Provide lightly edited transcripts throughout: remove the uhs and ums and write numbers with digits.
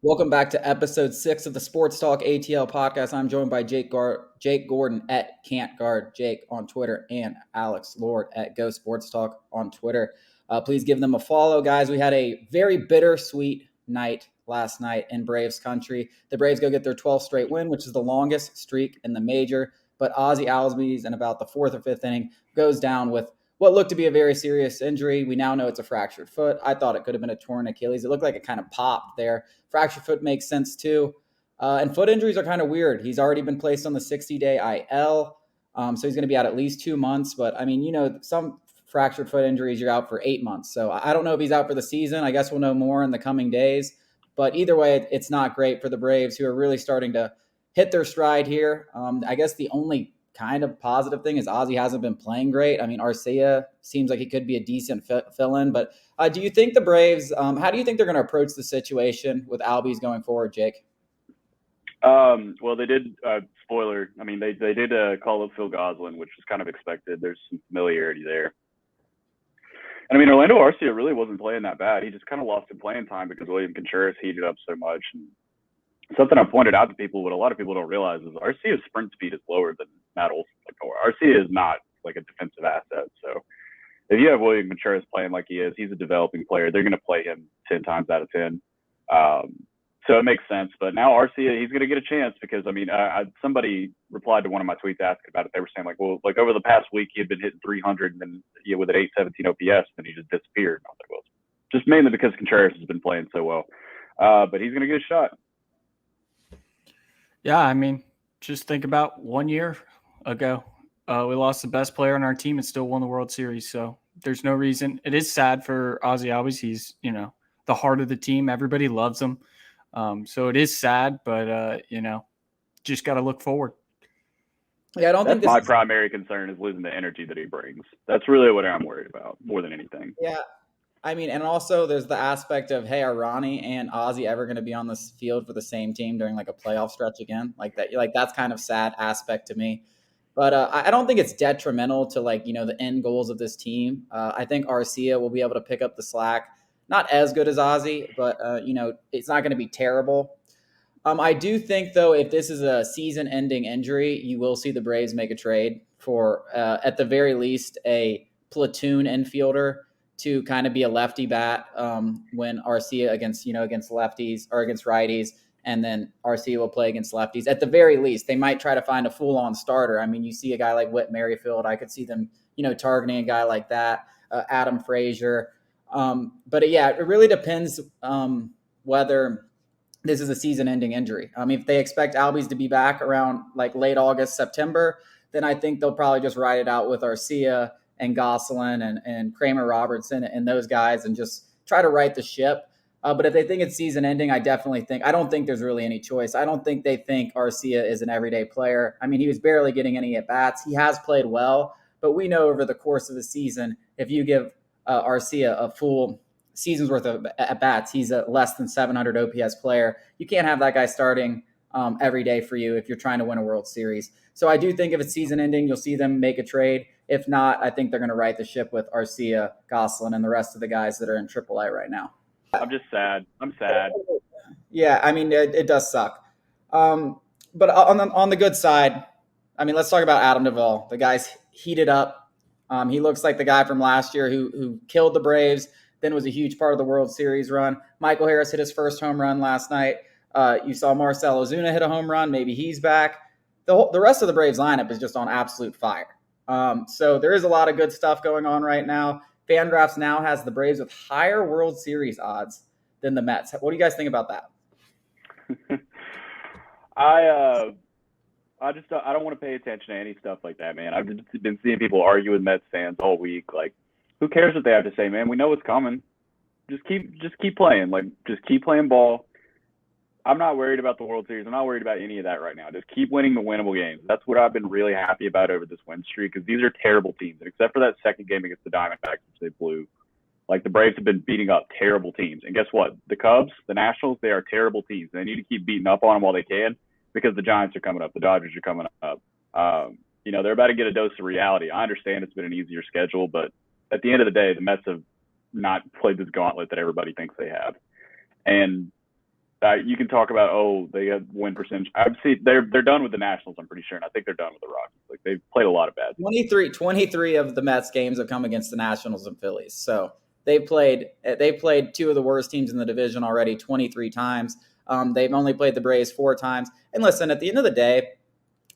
Welcome back to episode 6 of the Sports Talk ATL podcast. I'm joined by Jake Gordon at Can't Guard Jake on Twitter and Alex Lord at Go Sports Talk on Twitter. Please give them a follow, guys. We had a very bittersweet night last night in Braves country. The Braves go get their 12th straight win, which is the longest streak in the major. But Ozzie Albies in about the fourth or fifth inning goes down with what looked to be a very serious injury. We now know it's a fractured foot. I thought it could have been a torn Achilles. It looked like it kind of popped there. Fractured foot makes sense too. And foot injuries are kind of weird. He's already been placed on the 60-day IL. So he's going to be out at least 2 months. But, I mean, some fractured foot injuries, you're out for 8 months. So I don't know if he's out for the season. I guess we'll know more in the coming days. But either way, it's not great for the Braves, who are really starting to hit their stride here. I guess the only kind of positive thing is Ozzie hasn't been playing great. I mean, Arcia seems like he could be a decent fill-in, but do you think the Braves, how do you think they're going to approach the situation with Albies going forward, Jake? Well, they did, spoiler, I mean, they did call up Phil Goslin, which was kind of expected. There's some familiarity there. And I mean, Orlando Arcia really wasn't playing that bad. He just kind of lost in playing time because William Contreras heated up so much. And something I pointed out to people, what a lot of people don't realize is Arcia's sprint speed is lower than Matt Olson. Arcia is not like a defensive asset. So if you have William Contreras playing like he is, he's a developing player. They're going to play him 10 times out of 10. So it makes sense. But now Arcia, he's going to get a chance because, I mean, somebody replied to one of my tweets asking about it. They were saying, like, well, like over the past week, he had been hitting 300 and then with an 817 OPS, and he just disappeared. And I was like, well, just mainly because Contreras has been playing so well. But he's going to get a shot. Yeah, I mean, just think about 1 year ago. We lost the best player on our team and still won the World Series. So there's no reason. It is sad for Ozzie Albies. He's, the heart of the team. Everybody loves him. So it is sad, but, just got to look forward. Yeah, I don't think my primary concern is losing the energy that he brings. That's really what I'm worried about more than anything. Yeah. I mean, and also there's the aspect of, hey, are Ronnie and Ozzie ever going to be on this field for the same team during like a playoff stretch again? Like that, that's kind of sad aspect to me. But I don't think it's detrimental to the end goals of this team. I think Arcia will be able to pick up the slack. Not as good as Ozzie, but it's not going to be terrible. I do think, though, if this is a season-ending injury, you will see the Braves make a trade for, at the very least, a platoon infielder to kind of be a lefty bat when Arcia against lefties or against righties, and then Arcia will play against lefties. At the very least, they might try to find a full-on starter. I mean, you see a guy like Whit Merrifield. I could see them, targeting a guy like that, Adam Frazier. But yeah, it really depends whether this is a season-ending injury. I mean, if they expect Albies to be back around like late August, September, then I think they'll probably just ride it out with Arcia and Gosselin and Kramer Robertson and those guys and just try to right the ship. But if they think it's season-ending, I don't think there's really any choice. I don't think they think Arcia is an everyday player. I mean, he was barely getting any at-bats. He has played well, but we know over the course of the season, if you give Arcia a full season's worth of at-bats, he's a less than 700 OPS player. You can't have that guy starting every day for you if you're trying to win a World Series. So I do think if it's season-ending, you'll see them make a trade. If not, I think they're going to right the ship with Arcia, Gosselin, and the rest of the guys that are in AAA right now. I'm just sad. I'm sad. Yeah, I mean, it does suck. But on the good side, I mean, let's talk about Adam Duvall. The guy's heated up. He looks like the guy from last year who killed the Braves, then was a huge part of the World Series run. Michael Harris hit his first home run last night. You saw Marcell Ozuna hit a home run. Maybe he's back. The rest of the Braves lineup is just on absolute fire. So there is a lot of good stuff going on right now. FanGraphs now has the Braves with higher World Series odds than the Mets. What do you guys think about that? I don't want to pay attention to any stuff like that, man. I've just been seeing people argue with Mets fans all week. Like, who cares what they have to say, man? We know what's coming. Just keep playing. Like, just keep playing ball. I'm not worried about the World Series. I'm not worried about any of that right now. Just keep winning the winnable games. That's what I've been really happy about over this win streak, because these are terrible teams. And except for that second game against the Diamondbacks, which they blew, like, the Braves have been beating up terrible teams. And guess what? The Cubs, the Nationals, they are terrible teams. They need to keep beating up on them while they can, because the Giants are coming up. The Dodgers are coming up. They're about to get a dose of reality. I understand it's been an easier schedule, but at the end of the day, the Mets have not played this gauntlet that everybody thinks they have. And You can talk about they have win percentage. I'd see they're done with the Nationals. I'm pretty sure, and I think they're done with the Rockies. Like they've played a lot of bad. 23 of the Mets games have come against the Nationals and Phillies. So they played two of the worst teams in the division already 23 times. They've only played the Braves 4 times. And listen, at the end of the day,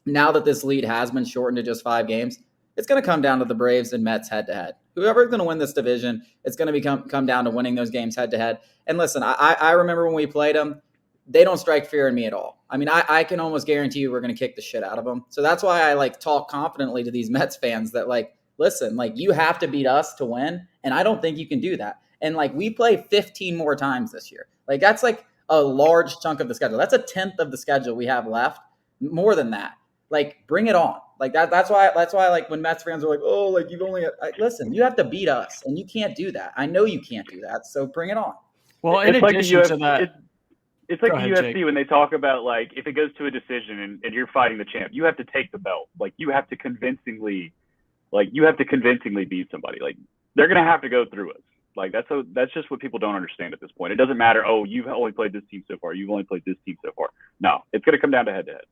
now that this lead has been shortened to just 5 games, it's going to come down to the Braves and Mets head to head. Whoever's going to win this division, it's going to come down to winning those games head to head. And listen, I remember when we played them, they don't strike fear in me at all. I mean, I can almost guarantee you we're going to kick the shit out of them. So that's why I talk confidently to these Mets fans that listen, you have to beat us to win, and I don't think you can do that. And we play 15 more times this year. That's a large chunk of the schedule. That's a tenth of the schedule we have left. More than that. Bring it on. That's why when Mets fans are you've only listen, you have to beat us, and you can't do that. I know you can't do that, so bring it on. Well, in addition to that, it's like the UFC when they talk about if it goes to a decision and you're fighting the champ, you have to take the belt. You have to convincingly beat somebody. They're gonna have to go through us. That's just what people don't understand at this point. It doesn't matter. Oh, you've only played this team so far. You've only played this team so far. No, it's gonna come down to head to head.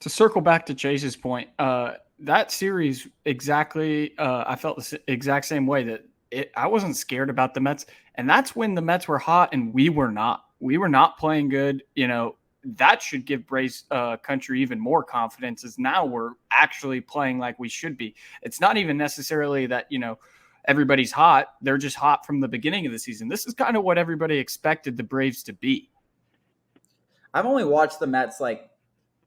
To circle back to Chase's point, that series exactly, I felt the exact same way that I wasn't scared about the Mets. And that's when the Mets were hot and we were not. We were not playing good. That should give Braves country even more confidence as now we're actually playing like we should be. It's not even necessarily that, everybody's hot. They're just hot from the beginning of the season. This is kind of what everybody expected the Braves to be. I've only watched the Mets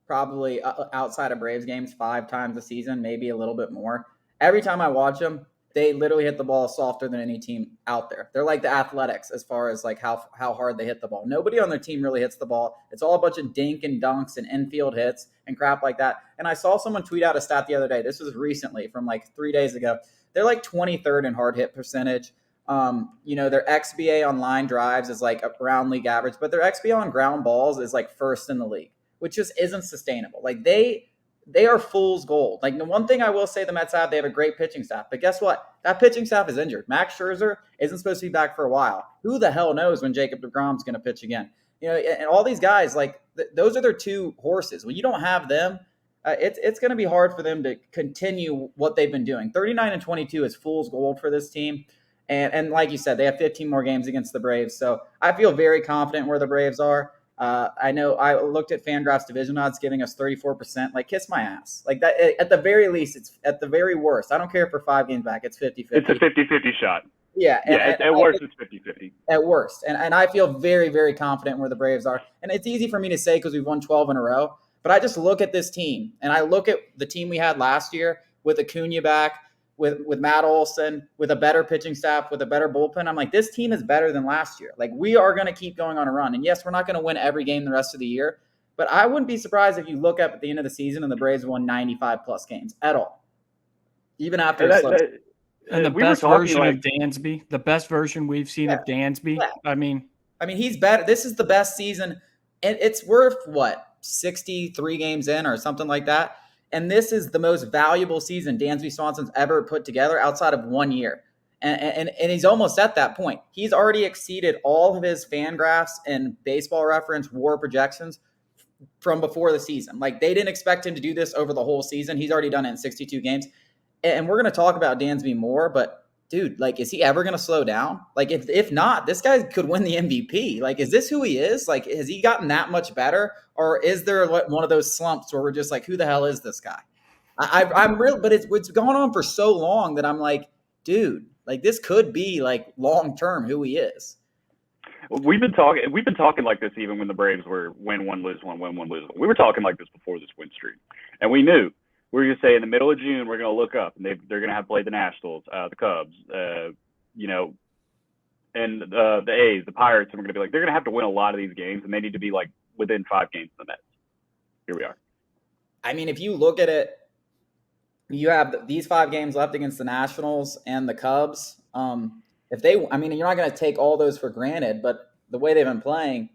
probably outside of Braves games 5 times a season, maybe a little bit more. Every time I watch them, they literally hit the ball softer than any team out there. They're like the Athletics as far as how hard they hit the ball. Nobody on their team really hits the ball. It's all a bunch of dink and dunks and infield hits and crap like that. And I saw someone tweet out a stat the other day. This was recently from 3 days ago. They're 23rd in hard hit percentage. Their XBA on line drives is around league average, but their XBA on ground balls is first in the league, which just isn't sustainable. They are fool's gold. The one thing I will say the Mets have, they have a great pitching staff. But guess what? That pitching staff is injured. Max Scherzer isn't supposed to be back for a while. Who the hell knows when Jacob deGrom's going to pitch again? And all these guys, those are their 2 horses. When you don't have them, it's going to be hard for them to continue what they've been doing. 39-22 is fool's gold for this team. And like you said, they have 15 more games against the Braves. So I feel very confident where the Braves are. I know I looked at FanGraphs division odds giving us 34%. Kiss my ass. That at the very least, it's at the very worst. I don't care if we're 5 games back. It's 50-50. It's a 50-50 shot. Yeah. At worst, it's 50-50. At worst. And I feel very, very confident where the Braves are. And it's easy for me to say because we've won 12 in a row. But I just look at this team, and I look at the team we had last year with Acuna back, with Matt Olson, with a better pitching staff, with a better bullpen. I'm this team is better than last year. We are going to keep going on a run. And yes, we're not going to win every game the rest of the year, but I wouldn't be surprised if you look up at the end of the season and the Braves won 95-plus games at all, even after and the best version of Dansby, the best version we've seen of Dansby. Yeah. I mean, he's better. This is the best season, and it's worth 63 games in or something like that. And this is the most valuable season Dansby Swanson's ever put together outside of 1 year. And he's almost at that point. He's already exceeded all of his FanGraphs and Baseball Reference WAR projections from before the season. They didn't expect him to do this over the whole season. He's already done it in 62 games. And we're going to talk about Dansby more, but dude, is he ever going to slow down? If not, this guy could win the MVP. Is this who he is? Has he gotten that much better? Or is there one of those slumps where we're just who the hell is this guy? I'm real, but it's gone on for so long that I'm dude, this could be long-term who he is. We've been talking like this even when the Braves were win one, lose one, win one, lose one. We were talking like this before this win streak. And we knew. We were going to say in the middle of June, we're going to look up and they're going to have played the Nationals, the Cubs, and the A's, the Pirates, and we're going to be they're going to have to win a lot of these games, and they need to be within 5 games of the Mets. Here we are. If you look at it, you have these 5 games left against the Nationals and the Cubs. You're not going to take all those for granted, but the way they've been playing,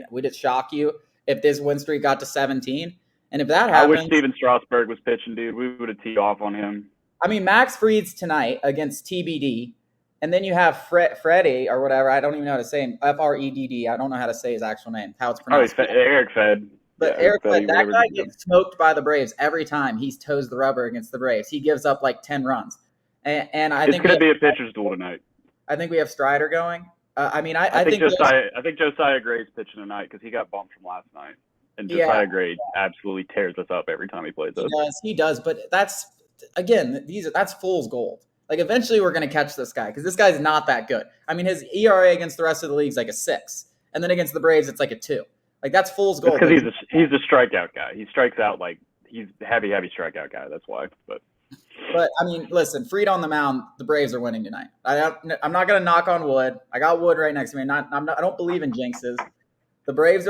would it shock you if this win streak got to 17? And if that happens, I wish Steven Strasburg was pitching, dude. We would have teed off on him. Max Fried's tonight against TBD And then you have Freddie or whatever. I don't even know how to say him. Freddd. I don't know how to say his actual name, how it's Oh, pronounced. Eric Fed. But Yeah, Eric, Eric Fed, that whatever. guy gets smoked by the Braves every time he toes the rubber against the Braves. He gives up like 10 runs. And I It's think going to be a pitcher's duel tonight. I think we have Strider going. I think Josiah Gray's pitching tonight because he got bumped from last night. And Josiah Gray absolutely tears us up every time he plays us. He does. But that's fool's gold. Like, eventually we're going to catch this guy because this guy's not that good. I mean, his ERA against the rest of the league is like a 6. And then against the Braves, it's like a 2. Like, that's fool's gold. Because he's a strikeout guy. He strikes out like he's heavy strikeout guy. That's why. But I mean, listen, Fried on the mound, the Braves are winning tonight. I'm not going to knock on wood. I got wood right next to me. I don't believe in jinxes. The Braves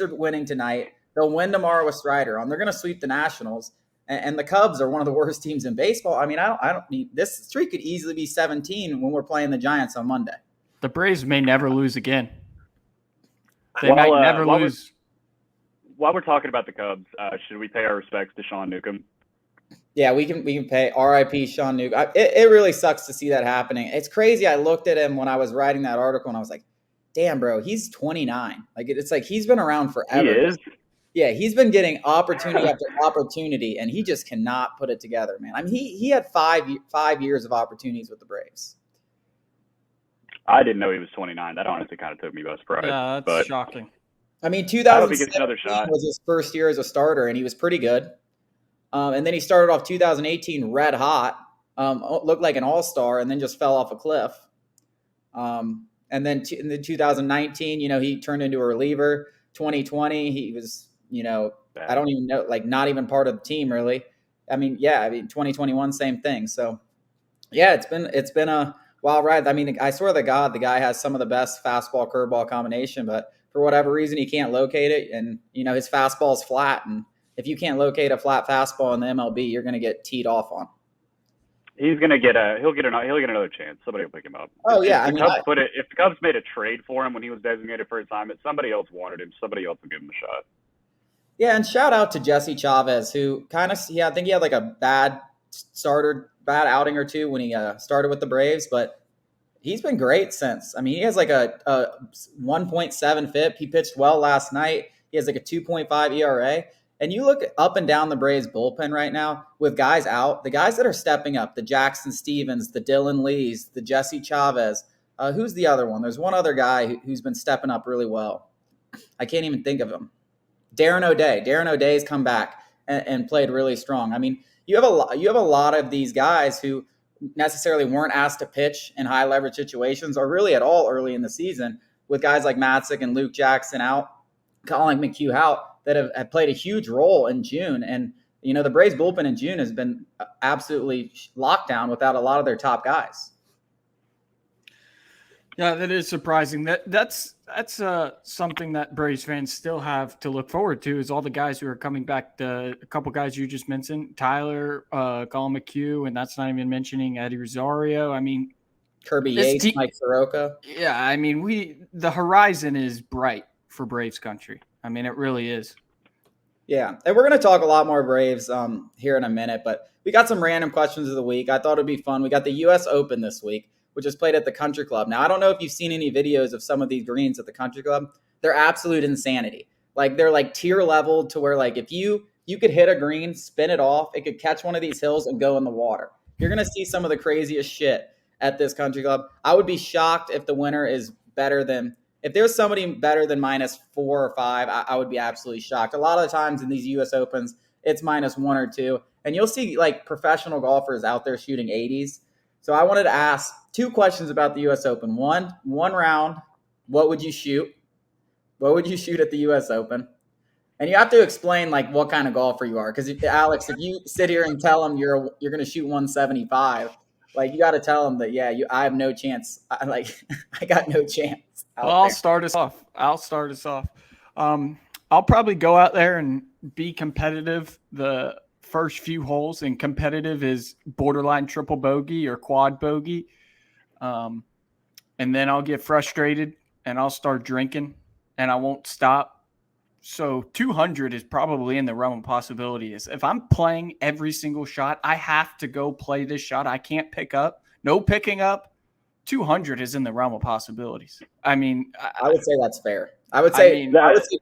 are winning tonight. They'll win tomorrow with Strider on. They're going to sweep the Nationals. And the Cubs are one of the worst teams in baseball. I mean, I don't need this streak could easily be 17 when we're playing the Giants on Monday. The Braves may never lose again. They might never lose. While we're talking about the Cubs, should we pay our respects to Sean Newcomb? Yeah, we can pay RIP Sean Newcomb. It really sucks to see that happening. It's crazy. I looked at him when I was writing that article and I was like, damn, bro, he's 29. Like, it's like he's been around forever. He is. Yeah, he's been getting opportunity after opportunity, and he just cannot put it together, man. I mean, he had 5 years of opportunities with the Braves. I didn't know he was 29. That honestly kind of took me by surprise. Yeah, that's shocking. I mean, 2017 was his first year as a starter, and he was pretty good. And then he started off 2018 red hot, looked like an all-star, and then just fell off a cliff. And then in the 2019, he turned into a reliever. 2020, he was, I don't even know, like not even part of the team really. I mean, 2021, same thing. So, yeah, it's been a wild ride. I mean, I swear to God, the guy has some of the best fastball curveball combination, but for whatever reason, he can't locate it. And, his fastball's flat. And if you can't locate a flat fastball in the MLB, you're going to get teed off on. He'll get another chance. Somebody will pick him up. Oh yeah, if the Cubs made a trade for him when he was designated for assignment, somebody else wanted him. Somebody else will give him a shot. Yeah, and shout out to Jesse Chavez, who I think he had like a bad outing or two when he started with the Braves, but he's been great since. I mean, he has like a 1.7 FIP. He pitched well last night. He has like a 2.5 ERA. And you look up and down the Braves bullpen right now with guys out, the guys that are stepping up, the Jackson Stevens, the Dylan Lees, the Jesse Chavez. Who's the other one? There's one other guy who's been stepping up really well. I can't even think of him. Darren O'Day. Darren O'Day's come back and played really strong. I mean, you have a lot of these guys who necessarily weren't asked to pitch in high leverage situations or really at all early in the season, with guys like Matzik and Luke Jackson out, Colin McHugh out, that have played a huge role in June. And, the Braves bullpen in June has been absolutely locked down without a lot of their top guys. Yeah, that is surprising. That's something that Braves fans still have to look forward to, is all the guys who are coming back. A couple guys you just mentioned, Tyler, Colin McHugh, and that's not even mentioning Eddie Rosario. I mean, Kirby Yates, Mike Soroka. Yeah, I mean, the horizon is bright for Braves country. I mean, it really is. Yeah, and we're going to talk a lot more Braves here in a minute, but we got some random questions of the week. I thought it'd be fun. We got the U.S. Open this week, which is played at the Country Club. Now, I don't know if you've seen any videos of some of these greens at the Country Club. They're absolute insanity. Like, they're like tier level to where, like, if you could hit a green, spin it off, it could catch one of these hills and go in the water. You're going to see some of the craziest shit at this Country Club. I would be shocked if the winner is better than – if there's somebody better than -4 or 5, I would be absolutely shocked. A lot of the times in these U.S. Opens, it's -1 or 2. And you'll see, like, professional golfers out there shooting 80s. So I wanted to ask 2 questions about the U.S. Open. One round, what would you shoot? What would you shoot at the U.S. Open? And you have to explain, like, what kind of golfer you are. Because, Alex, if you sit here and tell them you're going to shoot 175, like, you got to tell them that, I have no chance. I got no chance. Well, I'll start us off. I'll probably go out there and be competitive the first few holes, and competitive is borderline triple bogey or quad bogey. And then I'll get frustrated and I'll start drinking and I won't stop. So 200 is probably in the realm of possibilities. If I'm playing every single shot, I have to go play this shot. I can't pick up. No picking up. 200 is in the realm of possibilities. I mean, I would say that's fair. I would I say mean,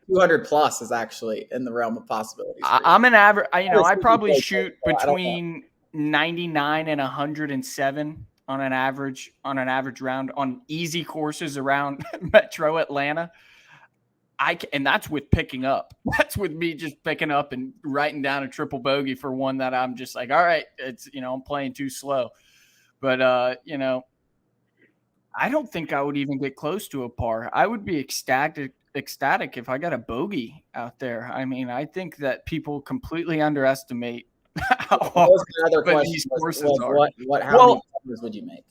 200 plus is actually in the realm of possibilities. I'm an average. I probably Like, shoot I don't know. between 99 and 107 on an average round on easy courses around Metro Atlanta. And that's with picking up. That's with me just picking up and writing down a triple bogey for one that I'm just like, all right, it's, I'm playing too slow. But I don't think I would even get close to a par. I would be ecstatic if I got a bogey out there. I mean, I think that people completely underestimate how That hard was my other some of question. these courses are. How many pars would you make?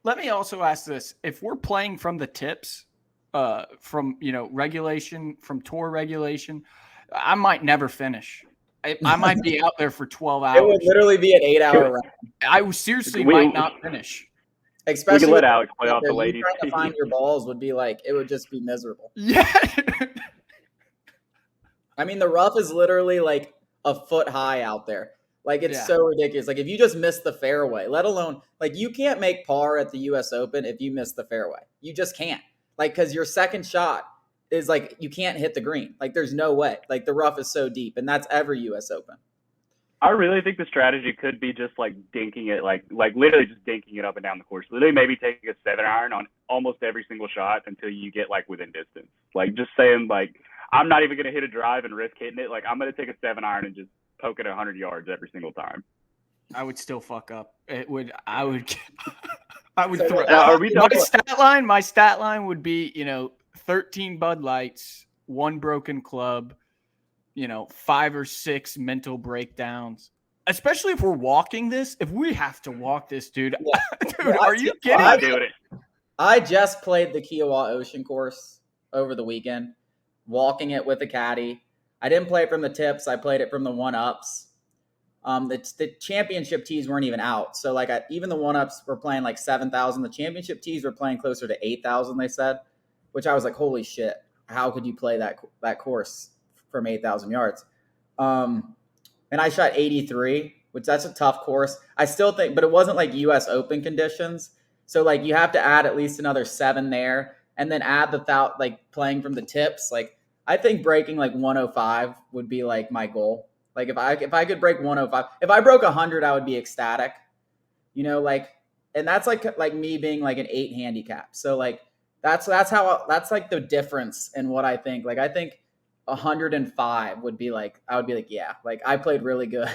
Let me also ask this: if we're playing from the tips, from regulation, from tour regulation, I might never finish. I might be out there for 12 hours. It would literally be an 8-hour round. I seriously might not finish. we Especially can let Alex play off the ladies. Trying to find your balls would be like, it would just be miserable. Yeah. I mean, the rough is literally like a foot high out there. Like, it's so ridiculous. Like, if you just miss the fairway, let alone, like, you can't make par at the U.S. Open if you miss the fairway. You just can't. Like, because your second shot is like, you can't hit the green. Like, there's no way. Like, the rough is so deep, and that's every U.S. Open. I really think the strategy could be just like dinking it, like literally just dinking it up and down the course. Literally maybe taking a 7-iron on almost every single shot until you get like within distance. Like just saying like, I'm not even going to hit a drive and risk hitting it. Like I'm going to take a 7-iron and just poke it 100 yards every single time. I would still fuck up. I would throw. My stat line would be, 13 Bud Lights, 1 broken club, 5 or 6 mental breakdowns. Especially if we're walking this. If we have to walk this, dude. Yeah. Dude, are you kidding me? Doing it. I just played the Kiowa Ocean course over the weekend, walking it with a caddy. I didn't play it from the tips. I played it from the 1-ups. The championship tees weren't even out. So like even the 1-ups were playing like 7,000. The championship tees were playing closer to 8,000, they said, which I was like, holy shit. How could you play that course from 8,000 yards? And I shot 83, which that's a tough course. I still think, but it wasn't like US Open conditions. So like you have to add at least another 7 there and then add like playing from the tips. Like I think breaking like 105 would be like my goal. Like if I could break 105, if I broke 100, I would be ecstatic, and that's like me being like an 8 handicap. So like, that's like the difference in what I think. Like I think 105 would be like, I would be like, yeah, like I played really good.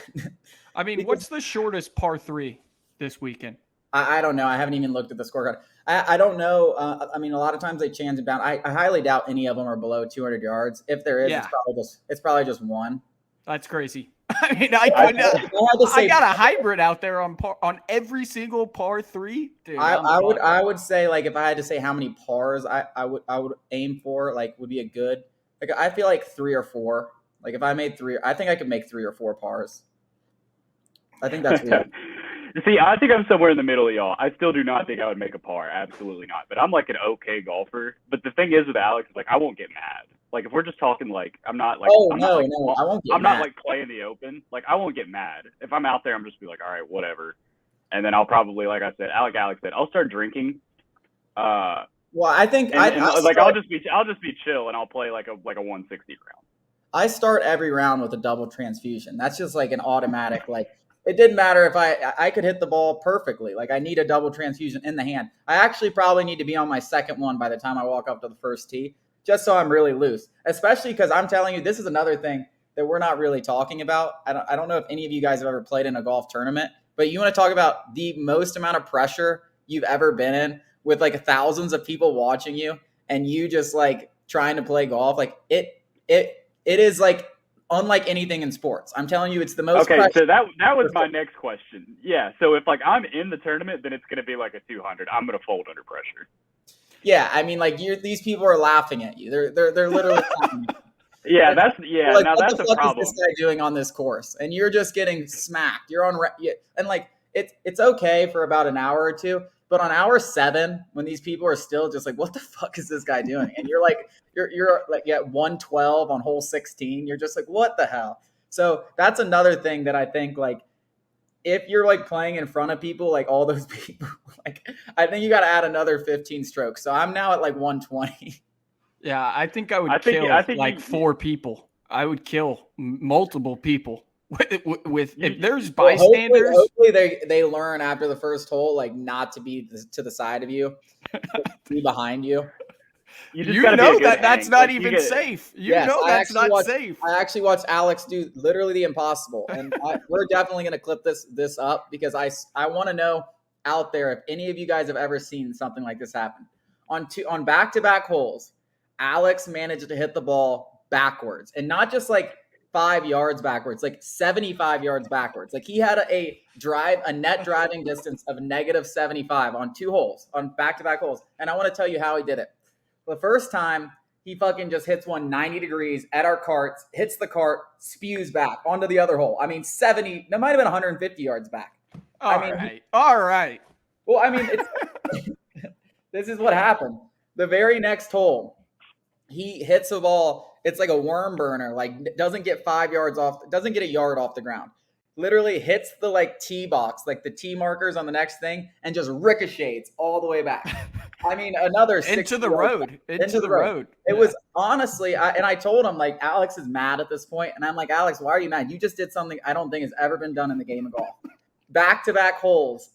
I mean, what's the shortest par 3 this weekend? I don't know. I haven't even looked at the scorecard. I don't know. I mean, a lot of times they change it down. I highly doubt any of them are below 200 yards. If there is, it's probably just 1. That's crazy. I mean, I got a hybrid out there on every single par 3. Dude, I would say like if I had to say how many pars I would aim for, like would be a good, like I feel like 3 or 4. Like if I made 3, I think I could make 3 or 4 pars. I think that's real. See, I think I'm somewhere in the middle of y'all. I still do not think I would make a par. Absolutely not. But I'm like an okay golfer. But the thing is with Alex, like I won't get mad. Like if we're just talking, like I'm not like I won't get I'm mad. not like playing the Open. Like I won't get mad if I'm out there. I'm just be like, all right, whatever. And then I'll probably, like I said, Alex said, I'll start drinking. Well, I think I'll just be chill and I'll play like a 160 round. I start every round with a double transfusion. That's just like an automatic like. It didn't matter if I could hit the ball perfectly. Like I need a double transfusion in the hand. I actually probably need to be on my second one by the time I walk up to the first tee, just so I'm really loose. Especially because I'm telling you, this is another thing that we're not really talking about. I don't know if any of you guys have ever played in a golf tournament, but you want to talk about the most amount of pressure you've ever been in with like thousands of people watching you and you just like trying to play golf. Like it is like unlike anything in sports. I'm telling you, it's the most. Okay, so that was my next question. Yeah, so if like I'm in the tournament, then it's going to be like a 200. I'm going to fold under pressure. Yeah, I mean, like these people are laughing at you. They're literally. Yeah, that's like, now that's a problem. What is this guy doing on this course? And you're just getting smacked. You're on, and like it's okay for about an hour or two. But on hour 7, when these people are still just like, what the fuck is this guy doing? And you're like, you're like at 112 on hole 16. You're just like, what the hell? So that's another thing that I think like if you're like playing in front of people, like all those people, like I think you got to add another 15 strokes. So I'm now at like 120. Yeah, I think I would I think kill like you, 4 people. I would kill multiple people with if there's Well, bystanders. hopefully they learn after the first hole, like not to be to the side of you, be behind you. you just got to be a good that's hang. not Like, even safe. Yes, That's not safe. I actually watched Alex do literally the impossible, and we're definitely going to clip this up because I want to know out there if any of you guys have ever seen something like this happen on back-to-back holes. Alex managed to hit the ball backwards, and not just like 5 yards backwards, like 75 yards backwards. Like he had a net driving distance of -75 on 2 holes, on back-to-back holes, and I want to tell you how he did it. The first time, he fucking just hits one 90 degrees at our carts, hits the cart, spews back onto the other hole. I mean, 70, that might have been 150 yards back. All right. Well, I mean, this is what happened. The very next hole, he hits a ball. It's like a worm burner, like doesn't get 5 yards off, doesn't get a yard off the ground. Literally hits the like tee box, like the tee markers on the next thing, and just ricochets all the way back. I mean, another into the road. It was honestly, I told him, like, Alex is mad at this point, and I'm like, Alex, why are you mad? You just did something I don't think has ever been done in the game of golf. Back-to-back holes,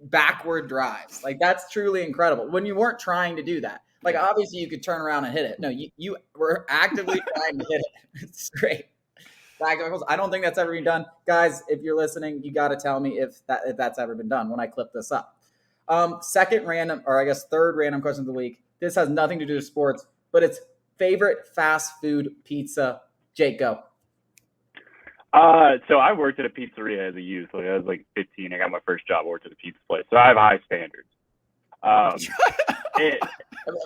backward drives. Like, that's truly incredible. When you weren't trying to do that. Like, obviously, you could turn around and hit it. No, you were actively trying to hit it straight. Back-to-back holes. I don't think that's ever been done. Guys, if you're listening, you got to tell me if that's ever been done when I clip this up. Second random, or I guess third random question of the week. This has nothing to do with sports, but it's favorite fast food pizza. Jake, go. So I worked at a pizzeria as a youth. Like I was like 15. I got my first job. I worked at a pizza place, so I have high standards.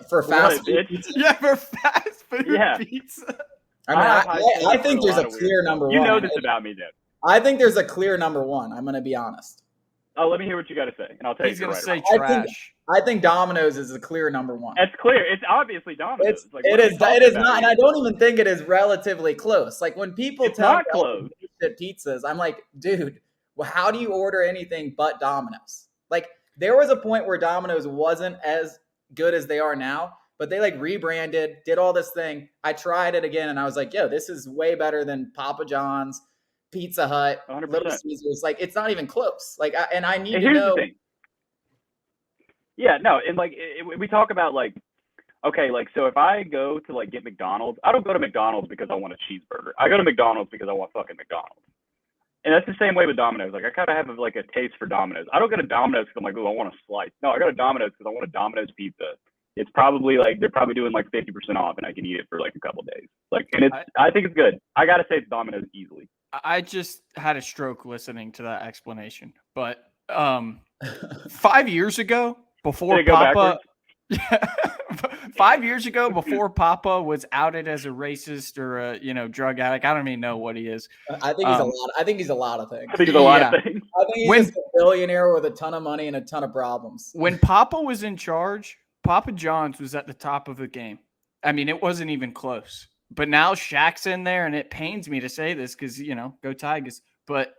For fast food pizza? Yeah, for fast food pizza. I mean, I think there's a clear number one. You know this about me, Deb. I think there's a clear number one. I'm going to be honest. Oh, let me hear what you got to say, and I'll tell you. He's going to say trash. I think Domino's is a clear number one. It's clear. It's obviously Domino's. It is not, and I don't even think it is relatively close. Like when people tell me pizzas, I'm like, dude, well, how do you order anything but Domino's? Like there was a point where Domino's wasn't as good as they are now, but they like rebranded, did all this thing. I tried it again, and I was like, yo, this is way better than Papa John's, Pizza Hut, 100%. Little Caesars. Like it's not even close. Like, I need to know. Yeah, no, and like we talk about like, okay, like so if I go to like get McDonald's, I don't go to McDonald's because I want a cheeseburger. I go to McDonald's because I want fucking McDonald's. And that's the same way with Domino's. Like I kind of have like a taste for Domino's. I don't go to Domino's because I'm like, oh, I want a slice. No, I go to Domino's because I want a Domino's pizza. It's probably like they're probably doing like 50% off, and I can eat it for like a couple days. Like, and I think it's good. I gotta say it's Domino's easily. I just had a stroke listening to that explanation. But 5 years ago, before Papa, 5 years ago, before Papa was outed as a racist or a drug addict, I don't even know what he is. I think he's a lot. I think he's a lot of things. I think he's a lot of things. I think he's just a billionaire with a ton of money and a ton of problems. When Papa was in charge, Papa John's was at the top of the game. I mean, it wasn't even close. But now Shaq's in there, and it pains me to say this because, go Tigers. But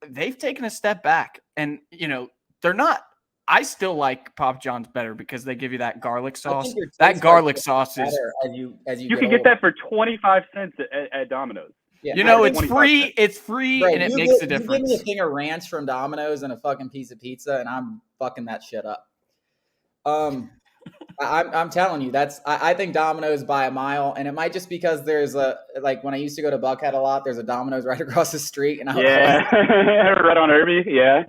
they've taken a step back. And, they're not – I still like Papa John's better because they give you that garlic sauce. That garlic sauce is – you can get that for 25 cents at Domino's. Yeah, it's free. It's free, and it makes a difference. You give me a thing of ranch from Domino's and a fucking piece of pizza, and I'm fucking that shit up. I'm telling you, I think Domino's by a mile, and it might just because there's when I used to go to Buckhead a lot, there's a Domino's right across the street, and right on Irby, yeah.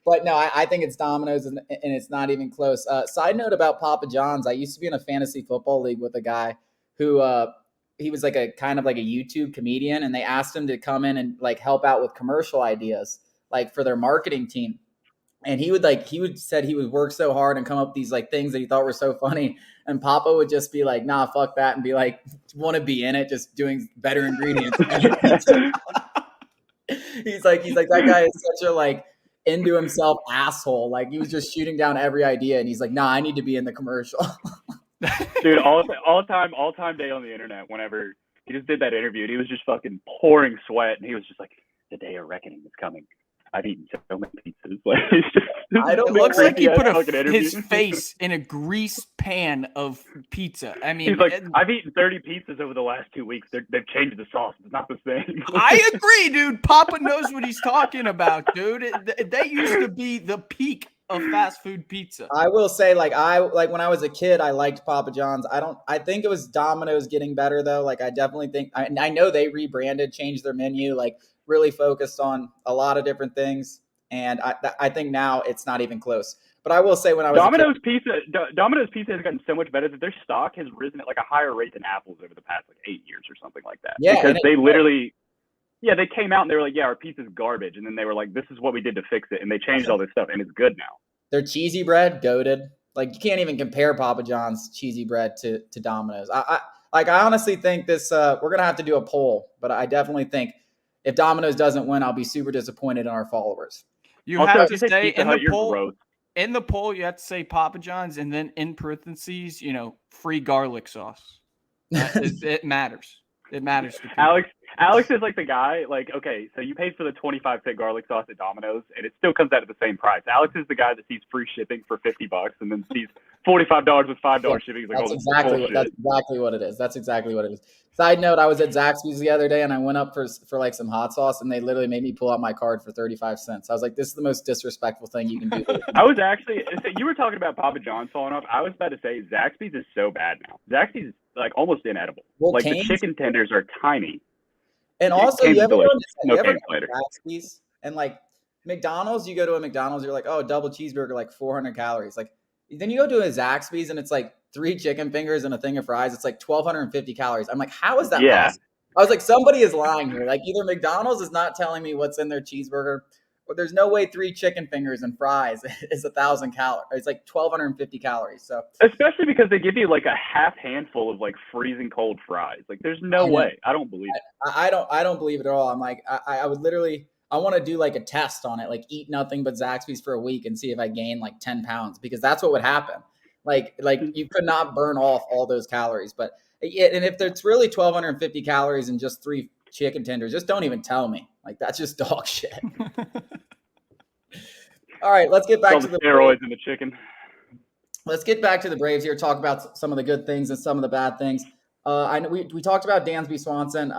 But no, I think it's Domino's, and it's not even close. Side note about Papa John's, I used to be in a fantasy football league with a guy who he was like a kind of like a YouTube comedian, and they asked him to come in and like help out with commercial ideas, like for their marketing team. And he would said he would work so hard and come up with these like things that he thought were so funny. And Papa would just be like, nah, fuck that. And be like, want to be in it, just doing better ingredients. He's like, that guy is such a like into himself asshole. Like he was just shooting down every idea. And he's like, nah, I need to be in the commercial. Dude, all time day on the internet, whenever he just did that interview, and he was just fucking pouring sweat. And he was just like, the day of reckoning is coming. I've eaten so many pizzas. Like, it's just, it looks like he put his face in a grease pan of pizza. I mean, he's like, I've eaten 30 pizzas over the last 2 weeks. They've changed the sauce. It's not the same. I agree, dude. Papa knows what he's talking about, dude. They used to be the peak of fast food pizza. I will say, like when I was a kid, I liked Papa John's. I think it was Domino's getting better though. Like I definitely think I know they rebranded, changed their menu, like really focused on a lot of different things. And I think now it's not even close. But I will say when I was Domino's Pizza has gotten so much better that their stock has risen at like a higher rate than Apple's over the past like 8 years or something like that. Yeah, because they literally, they came out and they were like, yeah, our pizza's garbage, and then they were like, this is what we did to fix it, and they changed all this stuff, and it's good now. Their cheesy bread, goated. Like you can't even compare Papa John's cheesy bread to Domino's. I honestly think this. We're gonna have to do a poll, but I definitely think if Domino's doesn't win, I'll be super disappointed in our followers. You have to say in the poll. In the poll, you have to say Papa John's, and then in parentheses, free garlic sauce. It matters. It matters to people. Alex is like the guy, like, okay, so you paid for the 25-cent garlic sauce at Domino's, and it still comes out at the same price. Alex is the guy that sees free shipping for $50 and then sees $45 with $5 shipping. He's like, that's exactly what it is. That's exactly what it is. Side note, I was at Zaxby's the other day, and I went up for like some hot sauce, and they literally made me pull out my card for 35 cents. I was like, this is the most disrespectful thing you can do. You were talking about Papa John's falling off. I was about to say Zaxby's is so bad now. Zaxby's is like almost inedible. Well, like the chicken tenders are tiny. And also, you ever go to Zaxby's and like McDonald's, you go to a McDonald's, you're like, oh, double cheeseburger, like 400 calories. Like then you go to a Zaxby's and it's like 3 chicken fingers and a thing of fries. It's like 1,250 calories. I'm like, how is that possible? I was like, somebody is lying here. Like either McDonald's is not telling me what's in their cheeseburger, or there's no way 3 chicken fingers and fries is 1,000 calories. It's like 1,250 calories. So especially because they give you like a half handful of like freezing cold fries. Like there's no way. I don't believe it. I don't believe it at all. I'm like, I would literally, I want to do like a test on it, like eat nothing but Zaxby's for a week and see if I gain like 10 pounds, because that's what would happen. Like you could not burn off all those calories. But and if it's really 1,250 calories and just 3 chicken tenders, just don't even tell me. Like that's just dog shit. All right, let's get back to the steroids in the chicken. Let's get back to the Braves here. Talk about some of the good things and some of the bad things. I know we talked about Dansby Swanson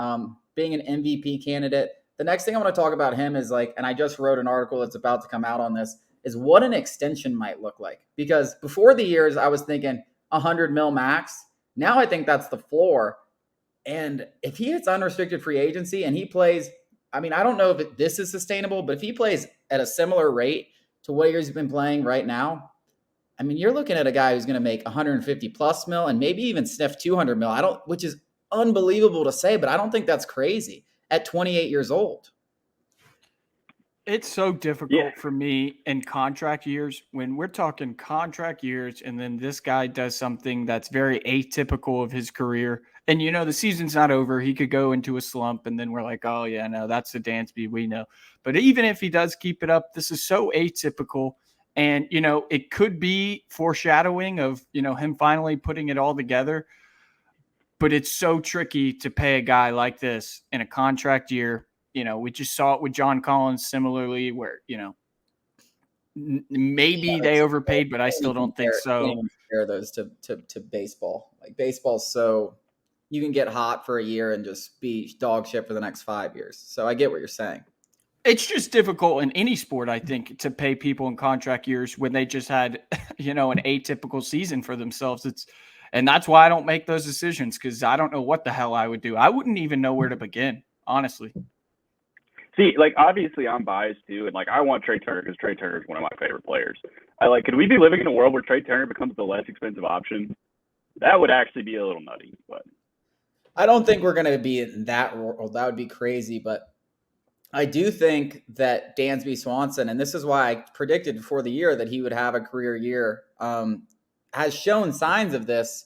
being an MVP candidate. The next thing I want to talk about him is like, and I just wrote an article that's about to come out on this, is what an extension might look like. Because before the years, I was thinking 100 mil max. Now I think that's the floor. And if he hits unrestricted free agency and he plays, I mean, I don't know if this is sustainable, but if he plays at a similar rate to what he's been playing right now, I mean, you're looking at a guy who's going to make 150 plus mil and maybe even sniff 200 mil. Which is unbelievable to say, but I don't think that's crazy at 28 years old. It's so difficult for me in contract years when we're talking contract years, and then this guy does something that's very atypical of his career. And, the season's not over. He could go into a slump, and then we're like, oh, yeah, no, that's the Dansby we know. But even if he does keep it up, this is so atypical. And, it could be foreshadowing of, him finally putting it all together. But it's so tricky to pay a guy like this in a contract year. We just saw it with John Collins similarly where, maybe they overpaid, but I still don't think so. Can't even compare those to baseball. Like baseball's so you can get hot for a year and just be dog shit for the next 5 years. So I get what you're saying. It's just difficult in any sport, I think, to pay people in contract years when they just had, an atypical season for themselves. And that's why I don't make those decisions, because I don't know what the hell I would do. I wouldn't even know where to begin, honestly. See, like, obviously I'm biased too, and like I want Trey Turner because Trey Turner is one of my favorite players. Could we be living in a world where Trey Turner becomes the less expensive option? That would actually be a little nutty, but I don't think we're going to be in that world. That would be crazy, but I do think that Dansby Swanson, and this is why I predicted before the year that he would have a career year, has shown signs of this.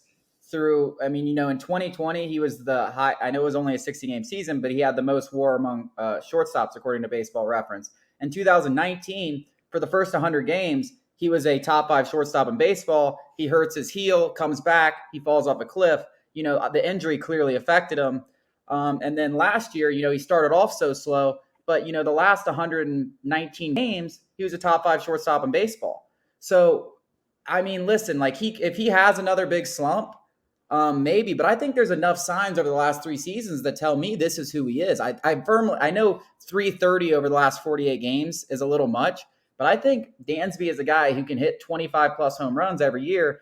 In 2020, he was the high. I know it was only a 60-game season, but he had the most WAR among shortstops, according to Baseball Reference. In 2019, for the first 100 games, he was a top 5 shortstop in baseball. He hurts his heel, comes back, he falls off a cliff. The injury clearly affected him. And then last year, he started off so slow, but the last 119 games, he was a top 5 shortstop in baseball. So, I mean, listen, like if he has another big slump, maybe, but I think there's enough signs over the last 3 seasons that tell me this is who he is. I know 330 over the last 48 games is a little much, but I think Dansby is a guy who can hit 25 plus home runs every year,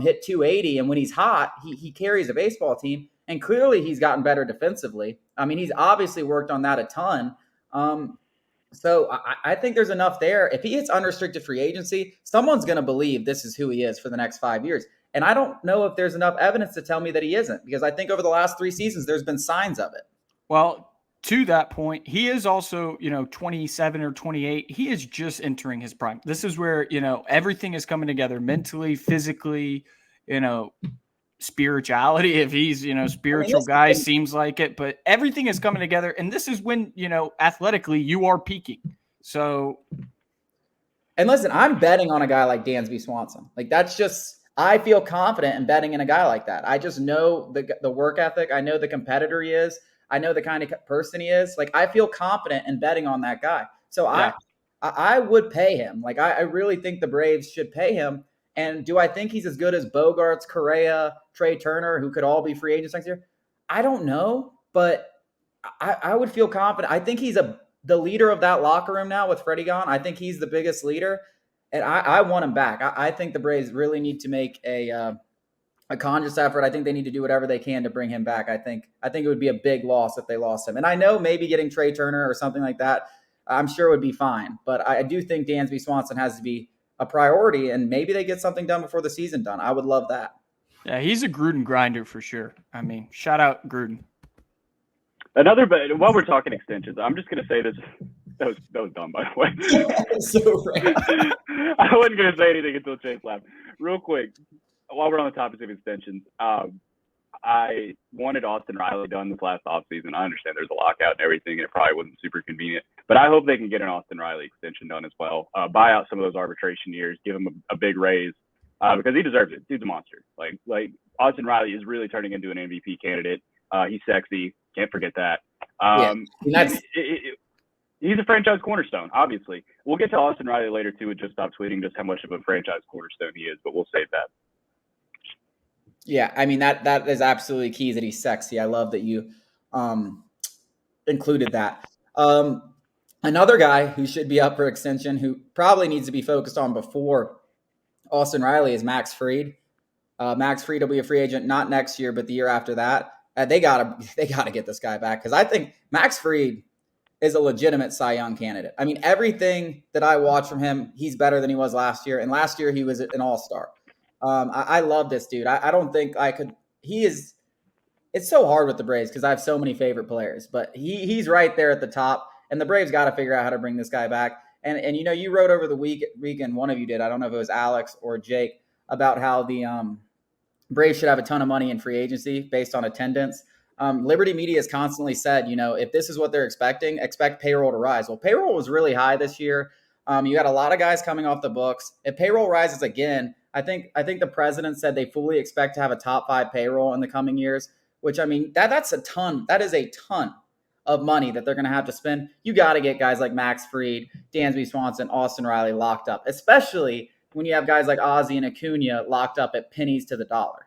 hit 280, and when he's hot, he carries a baseball team. And clearly, he's gotten better defensively. I mean, he's obviously worked on that a ton. So I think there's enough there. If he hits unrestricted free agency, someone's going to believe this is who he is for the next 5 years. And I don't know if there's enough evidence to tell me that he isn't, because I think over the last 3 seasons, there's been signs of it. Well, to that point, he is also, 27 or 28. He is just entering his prime. This is where, everything is coming together mentally, physically, spirituality. If he's, spiritual guy, seems like it, but everything is coming together. And this is when, athletically you are peaking. So. And listen, I'm betting on a guy like Dansby Swanson. Like that's just, I feel confident in betting in a guy like that. I just know the work ethic. I know the competitor he is. I know the kind of person he is. Like I feel confident in betting on that guy. So yeah. I would pay him. Like I really think the Braves should pay him. And do I think he's as good as Bogarts, Correa, Trey Turner, who could all be free agents next year? I don't know, but I would feel confident. I think he's the leader of that locker room now with Freddie gone. I think he's the biggest leader, and I want him back. I think the Braves really need to make a conscious effort. I think they need to do whatever they can to bring him back. I think it would be a big loss if they lost him. And I know maybe getting Trey Turner or something like that, I'm sure would be fine. But I do think Dansby Swanson has to be a priority, and maybe they get something done before the season done. I would love that. Yeah, he's a Gruden grinder for sure. I mean, shout out Gruden. While we're talking extensions, I'm just going to say this. That was dumb, by the way. So random. I wasn't going to say anything until Chase laughed. Real quick, while we're on the topic of extensions, I wanted Austin Riley done this last offseason. I understand there's a lockout and everything, and it probably wasn't super convenient. But I hope they can get an Austin Riley extension done as well. Buy out some of those arbitration years, give him a big raise because he deserves it. Dude's a monster. Like Austin Riley is really turning into an MVP candidate. He's sexy. Can't forget that. He's a franchise cornerstone, obviously. We'll get to Austin Riley later, too, and just stop tweeting just how much of a franchise cornerstone he is, but we'll save that. Yeah, I mean, that is absolutely key that he's sexy. I love that you included that. Another guy who should be up for extension, who probably needs to be focused on before Austin Riley, is Max Fried. Max Fried will be a free agent not next year, but the year after that. They gotta get this guy back, because I think Max Fried is a legitimate Cy Young candidate. I mean, everything that I watch from him, he's better than he was last year. And last year he was an all-star. I love this dude. I don't think I could. It's so hard with the Braves because I have so many favorite players, but he's right there at the top. And the Braves got to figure out how to bring this guy back. And you wrote over the weekend, one of you did, I don't know if it was Alex or Jake, about how the Braves should have a ton of money in free agency based on attendance. Liberty Media has constantly said, if this is what they're expecting, expect payroll to rise. Well, payroll was really high this year. You got a lot of guys coming off the books. If payroll rises again, I think the president said they fully expect to have a top 5 payroll in the coming years, which, I mean, that's a ton. That is a ton of money that they're going to have to spend. You got to get guys like Max Fried, Dansby Swanson, Austin Riley locked up, especially when you have guys like Ozzie and Acuna locked up at pennies to the dollar.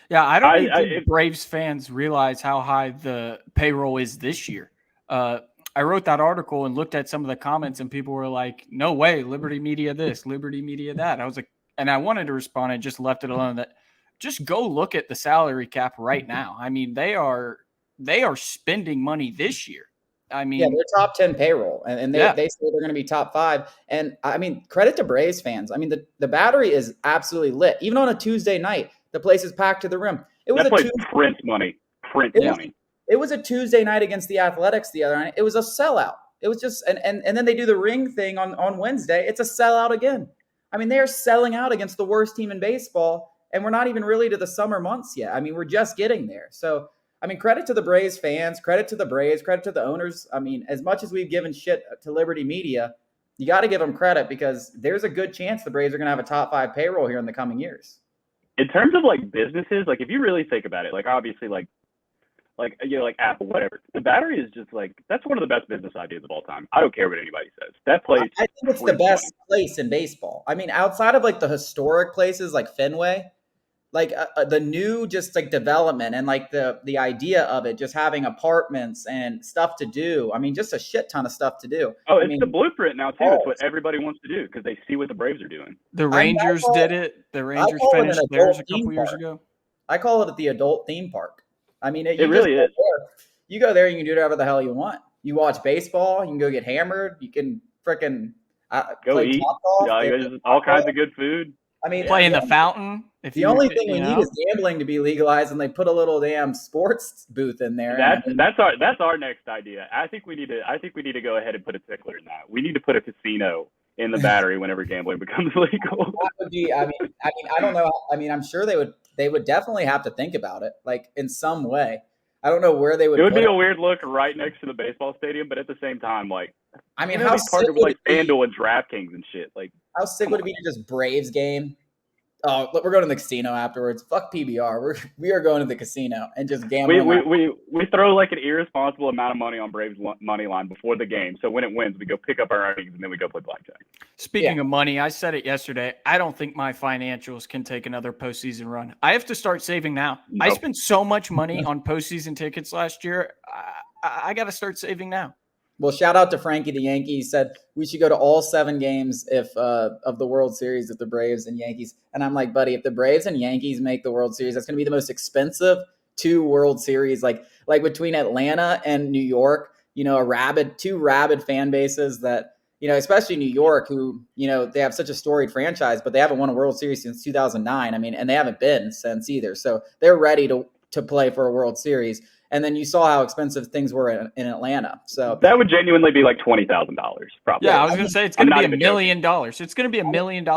Yeah, I don't think Braves fans realize how high the payroll is this year. I wrote that article and looked at some of the comments, and people were like, no way, Liberty Media this, Liberty Media that. I was like, and I wanted to respond and just left it alone, that just go look at the salary cap right now. I mean, they are spending money this year. I mean, yeah, they're top 10 payroll, and they say they're going to be top 5. And I mean, credit to Braves fans. I mean, the battery is absolutely lit. Even on a Tuesday night, the place is packed to the rim. It was print money. It was a Tuesday night against the Athletics the other night. It was a sellout. It was just, and then they do the ring thing on Wednesday. It's a sellout again. I mean, they are selling out against the worst team in baseball, and we're not even really to the summer months yet. I mean, we're just getting there. So, I mean, credit to the Braves fans, credit to the Braves, credit to the owners. I mean, as much as we've given shit to Liberty Media, you got to give them credit, because there's a good chance the Braves are going to have a top 5 payroll here in the coming years. In terms of like businesses, like if you really think about it, like obviously like like like Apple, whatever. The Battery is just like that's one of the best business ideas of all time. I don't care what anybody says. That place I think it's the freaks money. best place in baseball. I mean, outside of like the historic places like Fenway, like the new just like development and like the idea of it, just having apartments and stuff to do. I mean, just a shit ton of stuff to do. Oh, I it's the mean, blueprint now too. It's what balls. everybody wants to do because they see what the Braves are doing. The I mean, Rangers did it. The I Rangers call it an finished theirs adult a theme couple years park. ago. I call it the adult theme park. I mean, It you just really go is. there. You go there, you can do whatever the hell you want. You watch baseball, you can go get hammered, you can freaking Go play eat. top golf. Yeah, They have there's a all cocktail. kinds of good food. I mean, Play Yeah. in the fountain if the you only thing we need is gambling to be legalized, and they put a little damn sports booth in there. And That's our next idea. I think we need to go ahead and put a tickler in that. We need to put a casino in the Battery whenever gambling becomes legal. that would be. I don't know. I mean, I'm sure they would definitely have to think about it, like in some way. I don't know where they It would would put be it. a weird look right next to the baseball stadium, but at the same time, like I mean, these partner with like FanDuel and DraftKings and shit. Like, how sick would it be to just Braves game? Oh, look, we're going to the casino afterwards. Fuck PBR. We are going to the casino and just gambling. we throw like an irresponsible amount of money on Braves money line before the game. So when it wins, we go pick up our earnings and then we go play blackjack. Speaking of money, I said it yesterday. I don't think my financials can take another postseason run. I have to start saving now. Nope. I spent so much money on postseason tickets last year. I got to start saving now. Well, shout out to Frankie the Yankee. He said we should go to all 7 games if of the World Series if the Braves and Yankees. And I'm like, buddy, if the Braves and Yankees make the World Series, that's going to be the most expensive 2 World Series. Like between Atlanta and New York, two rabid fan bases that, especially New York, who, they have such a storied franchise, but they haven't won a World Series since 2009. I mean, and they haven't been since either. So they're ready to play for a World Series. And then you saw how expensive things were in Atlanta. So that would genuinely be like $20,000, probably. Yeah, I was going to say it's going to be $1 million. It's going to be $1 million.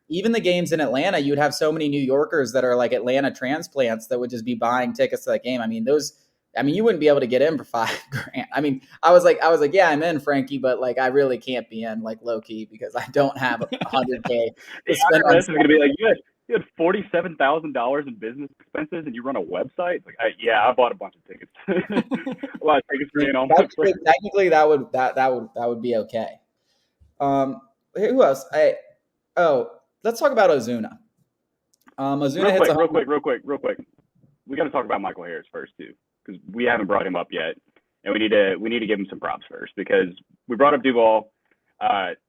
Even the games in Atlanta, you'd have so many New Yorkers that are like Atlanta transplants that would just be buying tickets to that game. I mean, you wouldn't be able to get in for $5,000. I mean, I was like, yeah, I'm in, Frankie, but like, I really can't be in, like, low key, because I don't have $100K to spend on. This is gonna be like you had $47,000 in business expenses, and you run a website. Like, I bought a bunch of tickets. A lot of tickets for being on. Technically, that would be okay. Who else? Let's talk about Ozuna. Ozuna hits real quick. We got to talk about Michael Harris first too, because we haven't brought him up yet, and we need to give him some props first, because we brought up Duvall,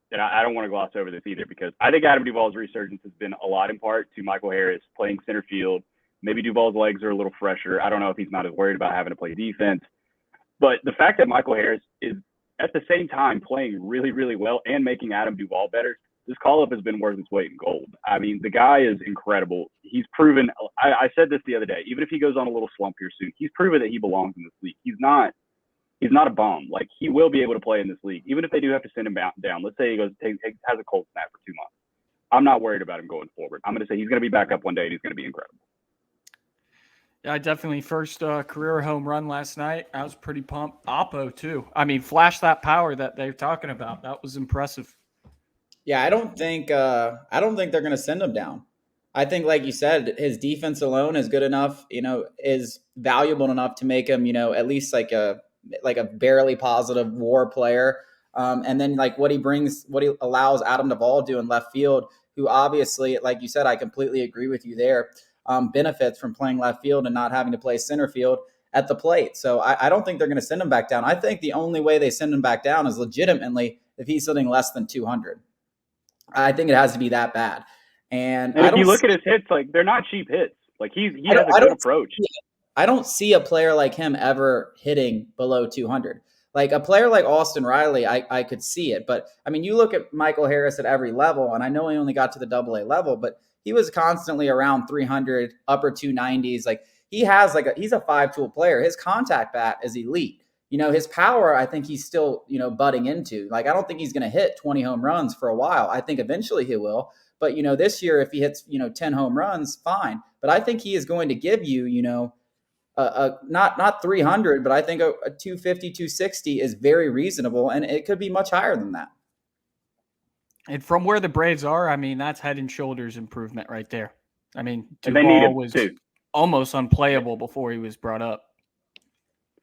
and I don't want to gloss over this either, because I think Adam Duvall's resurgence has been a lot in part to Michael Harris playing center field. Maybe Duvall's legs are a little fresher. I don't know if he's not as worried about having to play defense, but the fact that Michael Harris is at the same time playing really, really well and making Adam Duvall better, this call-up has been worth its weight in gold. I mean, the guy is incredible. He's proven, I said this the other day, even if he goes on a little slump here soon, he's proven that he belongs in this league. He's not a bum. Like, he will be able to play in this league, even if they do have to send him down. Let's say he goes has a cold snap for 2 months. I'm not worried about him going forward. I'm going to say he's going to be back up one day, and he's going to be incredible. Yeah, definitely. First career home run last night. I was pretty pumped. Oppo too. I mean, flash that power that they're talking about. That was impressive. Yeah, I don't think they're going to send him down. I think, like you said, his defense alone is good enough. Is valuable enough to make him, at least like a barely positive WAR player. And then like what he allows Adam Duvall to do in left field, who obviously, like you said, I completely agree with you there, benefits from playing left field and not having to play center field at the plate. So I don't think they're going to send him back down. I think the only way they send him back down is legitimately if he's hitting less than 200. I think it has to be that bad. And if you look at his hits, like, they're not cheap hits. Like, he has a good approach. I don't see a player like him ever hitting below 200. Like a player like Austin Riley, I could see it. But I mean, you look at Michael Harris at every level, and I know he only got to the AA level, but he was constantly around 300, upper 290s. Like he's a 5-tool player. His contact bat is elite. His power, I think he's still, butting into. Like, I don't think he's going to hit 20 home runs for a while. I think eventually he will. But, this year, if he hits, 10 home runs, fine. But I think he is going to give you, not 300, but I think a 250, 260 is very reasonable, and it could be much higher than that. And from where the Braves are, I mean, that's head and shoulders improvement right there. I mean, Duvall was almost unplayable before he was brought up.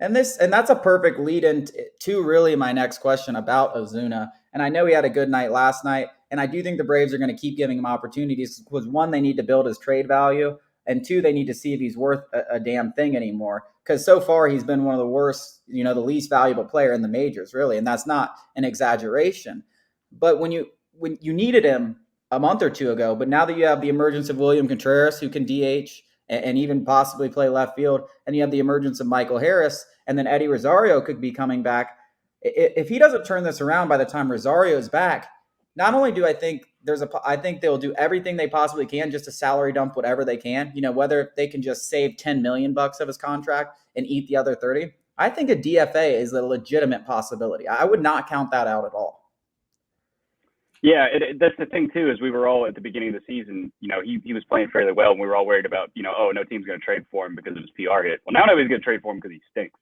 And that's a perfect lead in to really my next question about Ozuna. And I know he had a good night last night, and I do think the Braves are going to keep giving him opportunities because one, they need to build his trade value, and two, they need to see if he's worth a damn thing anymore. Because so far he's been one of the worst, the least valuable player in the majors, really, and that's not an exaggeration. But when you needed him a month or two ago, but now that you have the emergence of William Contreras, who can DH and even possibly play left field, and you have the emergence of Michael Harris, and then Eddie Rosario could be coming back. If he doesn't turn this around by the time Rosario is back, not only do I think I think they'll do everything they possibly can just to salary dump whatever they can, whether they can just save $10 million of his contract and eat the other 30. I think a DFA is a legitimate possibility. I would not count that out at all. Yeah, that's the thing too. Is we were all at the beginning of the season. He was playing fairly well, and we were all worried about oh, no team's going to trade for him because of his PR hit. Well, now nobody's going to trade for him because he stinks.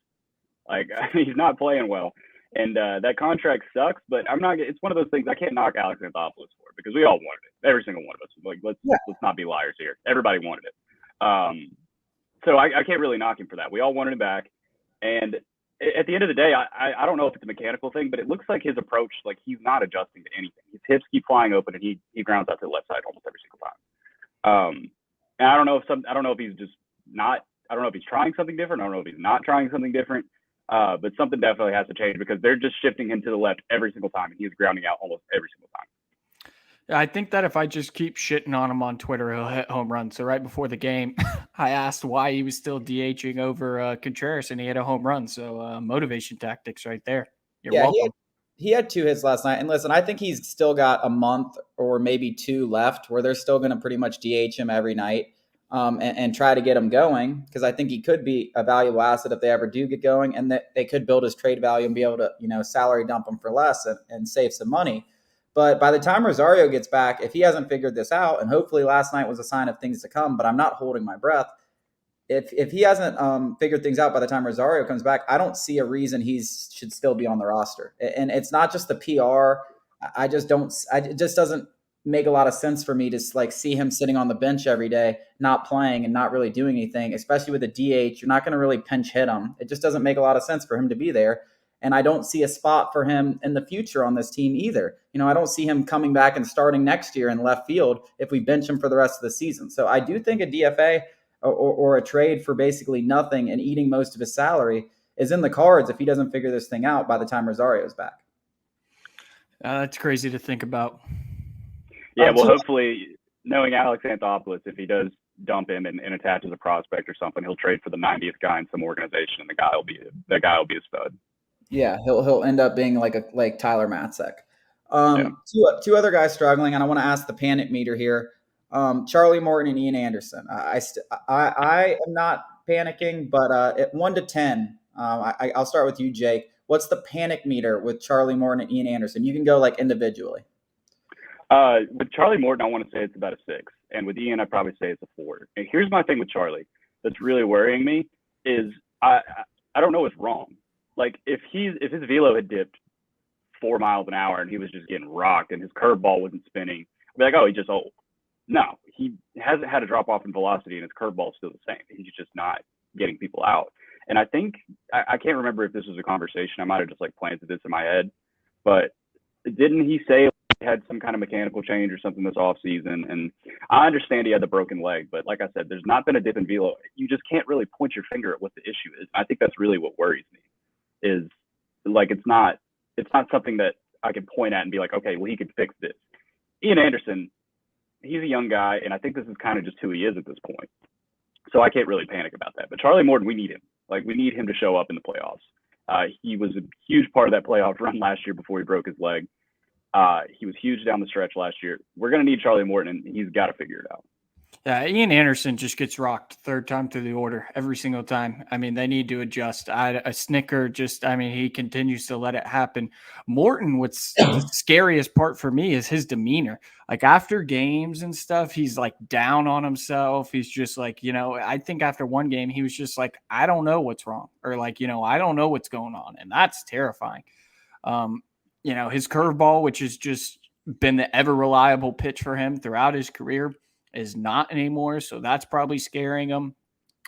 Like he's not playing well, and that contract sucks. But I'm not. It's one of those things I can't knock Alex Anthopoulos for because we all wanted it. Every single one of us. Like let's not be liars here. Everybody wanted it. So I can't really knock him for that. We all wanted him back, and at the end of the day, I don't know if it's a mechanical thing, but it looks like his approach, like he's not adjusting to anything. His hips keep flying open, and he grounds out to the left side almost every single time. And I don't know if he's just not. I don't know if he's trying something different. I don't know if he's not trying something different. But something definitely has to change because they're just shifting him to the left every single time, and he's grounding out almost every single time. I think that if I just keep shitting on him on Twitter, he'll hit home runs. So right before the game, I asked why he was still DHing over Contreras, and he had a home run. So motivation tactics right there. You're welcome. He had 2 hits last night. And listen, I think he's still got a month or maybe 2 left where they're still going to pretty much DH him every night and try to get him going because I think he could be a valuable asset if they ever do get going, and that they could build his trade value and be able to salary dump him for less and save some money. But by the time Rosario gets back, if he hasn't figured this out, and hopefully last night was a sign of things to come, but I'm not holding my breath. If he hasn't figured things out by the time Rosario comes back, I don't see a reason he should still be on the roster. And it's not just the PR. It just doesn't make a lot of sense for me to see him sitting on the bench every day, not playing and not really doing anything, especially with a DH. You're not going to really pinch hit him. It just doesn't make a lot of sense for him to be there. And I don't see a spot for him in the future on this team either. I don't see him coming back and starting next year in left field if we bench him for the rest of the season. So I do think a DFA or a trade for basically nothing and eating most of his salary is in the cards if he doesn't figure this thing out by the time Rosario's back. That's crazy to think about. Yeah, well, hopefully, knowing Alex Anthopoulos, if he does dump him and attach as a prospect or something, he'll trade for the 90th guy in some organization, and the guy will be a stud. Yeah, he'll end up being like Tyler Matzek. Two other guys struggling, and I want to ask the panic meter here. Charlie Morton and Ian Anderson. I am not panicking, but at 1 to 10, I'll start with you, Jake. What's the panic meter with Charlie Morton and Ian Anderson? You can go individually. With Charlie Morton, I want to say it's about a 6, and with Ian, I'd probably say it's a 4. And here's my thing with Charlie that's really worrying me is I don't know what's wrong. Like if his velo had dipped 4 miles an hour and he was just getting rocked and his curveball wasn't spinning, I'd be like, oh, he's just old. No, he hasn't had a drop off in velocity and his curveball is still the same. He's just not getting people out. And I think I can't remember if this was a conversation. I might have just planted this in my head, but didn't he say he had some kind of mechanical change or something this off season? And I understand he had the broken leg, but like I said, there's not been a dip in velo. You just can't really point your finger at what the issue is. I think that's really what worries me. Is it's not something that I can point at and be like, okay, well, he could fix this. Ian Anderson, he's a young guy, and I think this is kind of just who he is at this point. So I can't really panic about that. But Charlie Morton, we need him. We need him to show up in the playoffs. He was a huge part of that playoff run last year before he broke his leg. He was huge down the stretch last year. We're going to need Charlie Morton, and he's got to figure it out. Yeah, Ian Anderson just gets rocked third time through the order every single time. I mean, they need to adjust. A Snicker he continues to let it happen. Morton, what's the scariest part for me is his demeanor. After games and stuff, he's down on himself. He's just I think after one game, he was just I don't know what's wrong, or I don't know what's going on. And that's terrifying. His curveball, which has just been the ever reliable pitch for him throughout his career, is not anymore. So that's probably scaring him.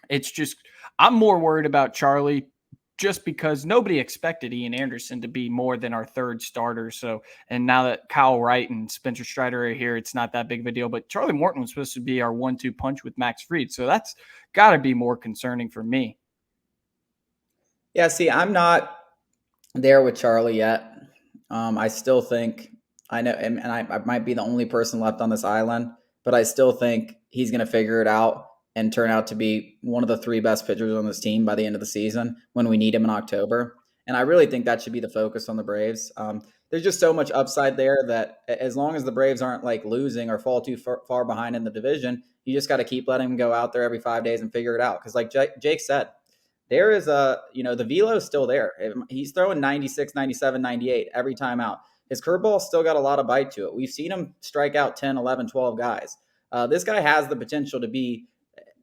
It's just, I'm more worried about Charlie just because nobody expected Ian Anderson to be more than our third starter. So, and now that Kyle Wright and Spencer Strider are here, it's not that big of a deal. But Charlie Morton was supposed to be our 1-2 punch with Max Fried. So that's got to be more concerning for me. Yeah, see, I'm not there with Charlie yet. I still think I know, and I might be the only person left on this island, but I still think he's going to figure it out and turn out to be one of the three best pitchers on this team by the end of the season when we need him in October. And I really think that should be the focus on the Braves. There's just so much upside there that as long as the Braves aren't like losing or fall too far behind in the division, you just got to keep letting him go out there every 5 days and figure it out. Because like Jake said, there is the velo is still there. He's throwing 96, 97, 98 every time out. His curveball still got a lot of bite to it. We've seen him strike out 10, 11, 12 guys. This guy has the potential to be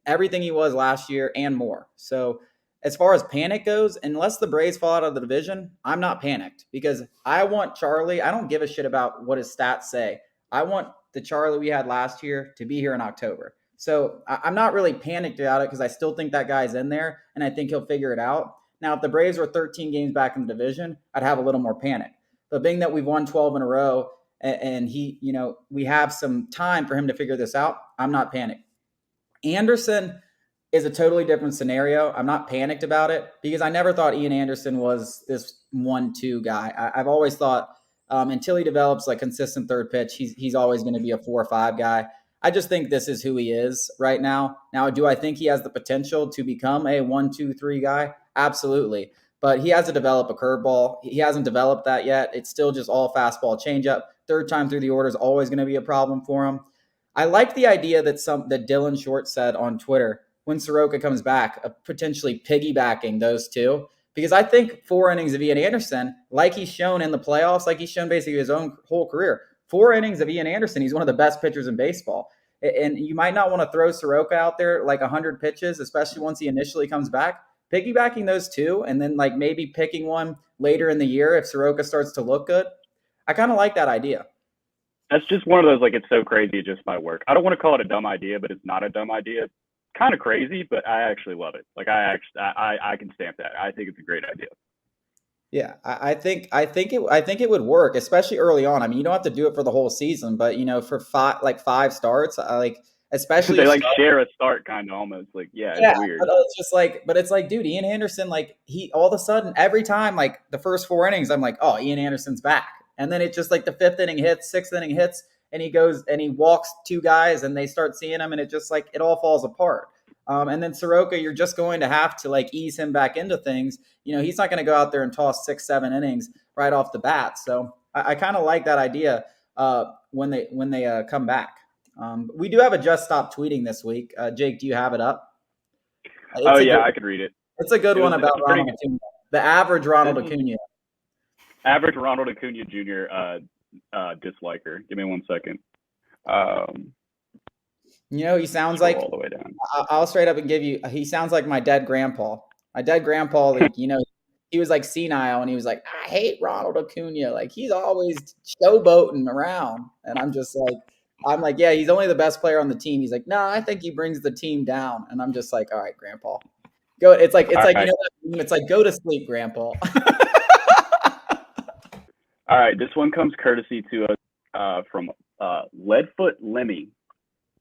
everything he was last year and more. So as far as panic goes, unless the Braves fall out of the division, I'm not panicked because I want Charlie. I don't give a shit about what his stats say. I want the Charlie we had last year to be here in October. So I'm not really panicked about it because I still think that guy's in there and I think he'll figure it out. Now, if the Braves were 13 games back in the division, I'd have a little more panic. But being that we've won 12 in a row and he, we have some time for him to figure this out, I'm not panicked. Anderson is a totally different scenario. I'm not panicked about it because I never thought Ian Anderson was this 1-2 guy. I've always thought until he develops like consistent third pitch, he's always going to be a 4 or 5 guy. I just think this is who he is right now. Now, do I think he has the potential to become a 1-2-3 guy? Absolutely. But he has to develop a curveball. He hasn't developed that yet. It's still just all fastball changeup. Third time through the order is always going to be a problem for him. I like the idea that Dylan Short said on Twitter when Soroka comes back, potentially piggybacking those two. Because I think 4 innings of Ian Anderson, like he's shown in the playoffs, like he's shown basically his own whole career, 4 innings of Ian Anderson, he's one of the best pitchers in baseball. And you might not want to throw Soroka out there like 100 pitches, especially once he initially comes back. Piggybacking those two and then like maybe picking one later in the year if Soroka starts to look good. I kind of like that idea. That's just one of those, like, it's so crazy it just might work. I don't want to call it a dumb idea, but it's not a dumb idea. Kind of crazy, but I actually love it. Like, I can stamp that. I think it's a great idea. Yeah, I think it would work, especially early on. I mean, you don't have to do it for the whole season, but for 5 starts, especially they like share a start, kind of almost like it's weird. But it's like, dude, Ian Anderson, like he all of a sudden every time like the first 4 innings, I'm like, oh, Ian Anderson's back, and then it's just like the 5th inning hits, 6th inning hits, and he goes and he walks 2 guys, and they start seeing him, and it just like it all falls apart. And then Soroka, you're just going to have to like ease him back into things. He's not going to go out there and toss 6, 7 innings right off the bat. So I kind of like that idea when they come back. We do have a just stop tweeting this week. Jake, do you have it up? I could read it. It's a good one about Ronald Acuna. The average Ronald Acuna. Average Ronald Acuna Jr. Disliker. Give me 1 second. He sounds like all the way down. I'll straight up and give you. He sounds like my dead grandpa. My dead grandpa, like, he was like senile, and he was like, I hate Ronald Acuna. Like he's always showboating around, and I'm like, yeah, he's only the best player on the team. He's like, no, I think he brings the team down, and I'm just like, all right, grandpa, go. It's like right. It's like go to sleep, grandpa. All right, this one comes courtesy to us from Leadfoot Lemmy.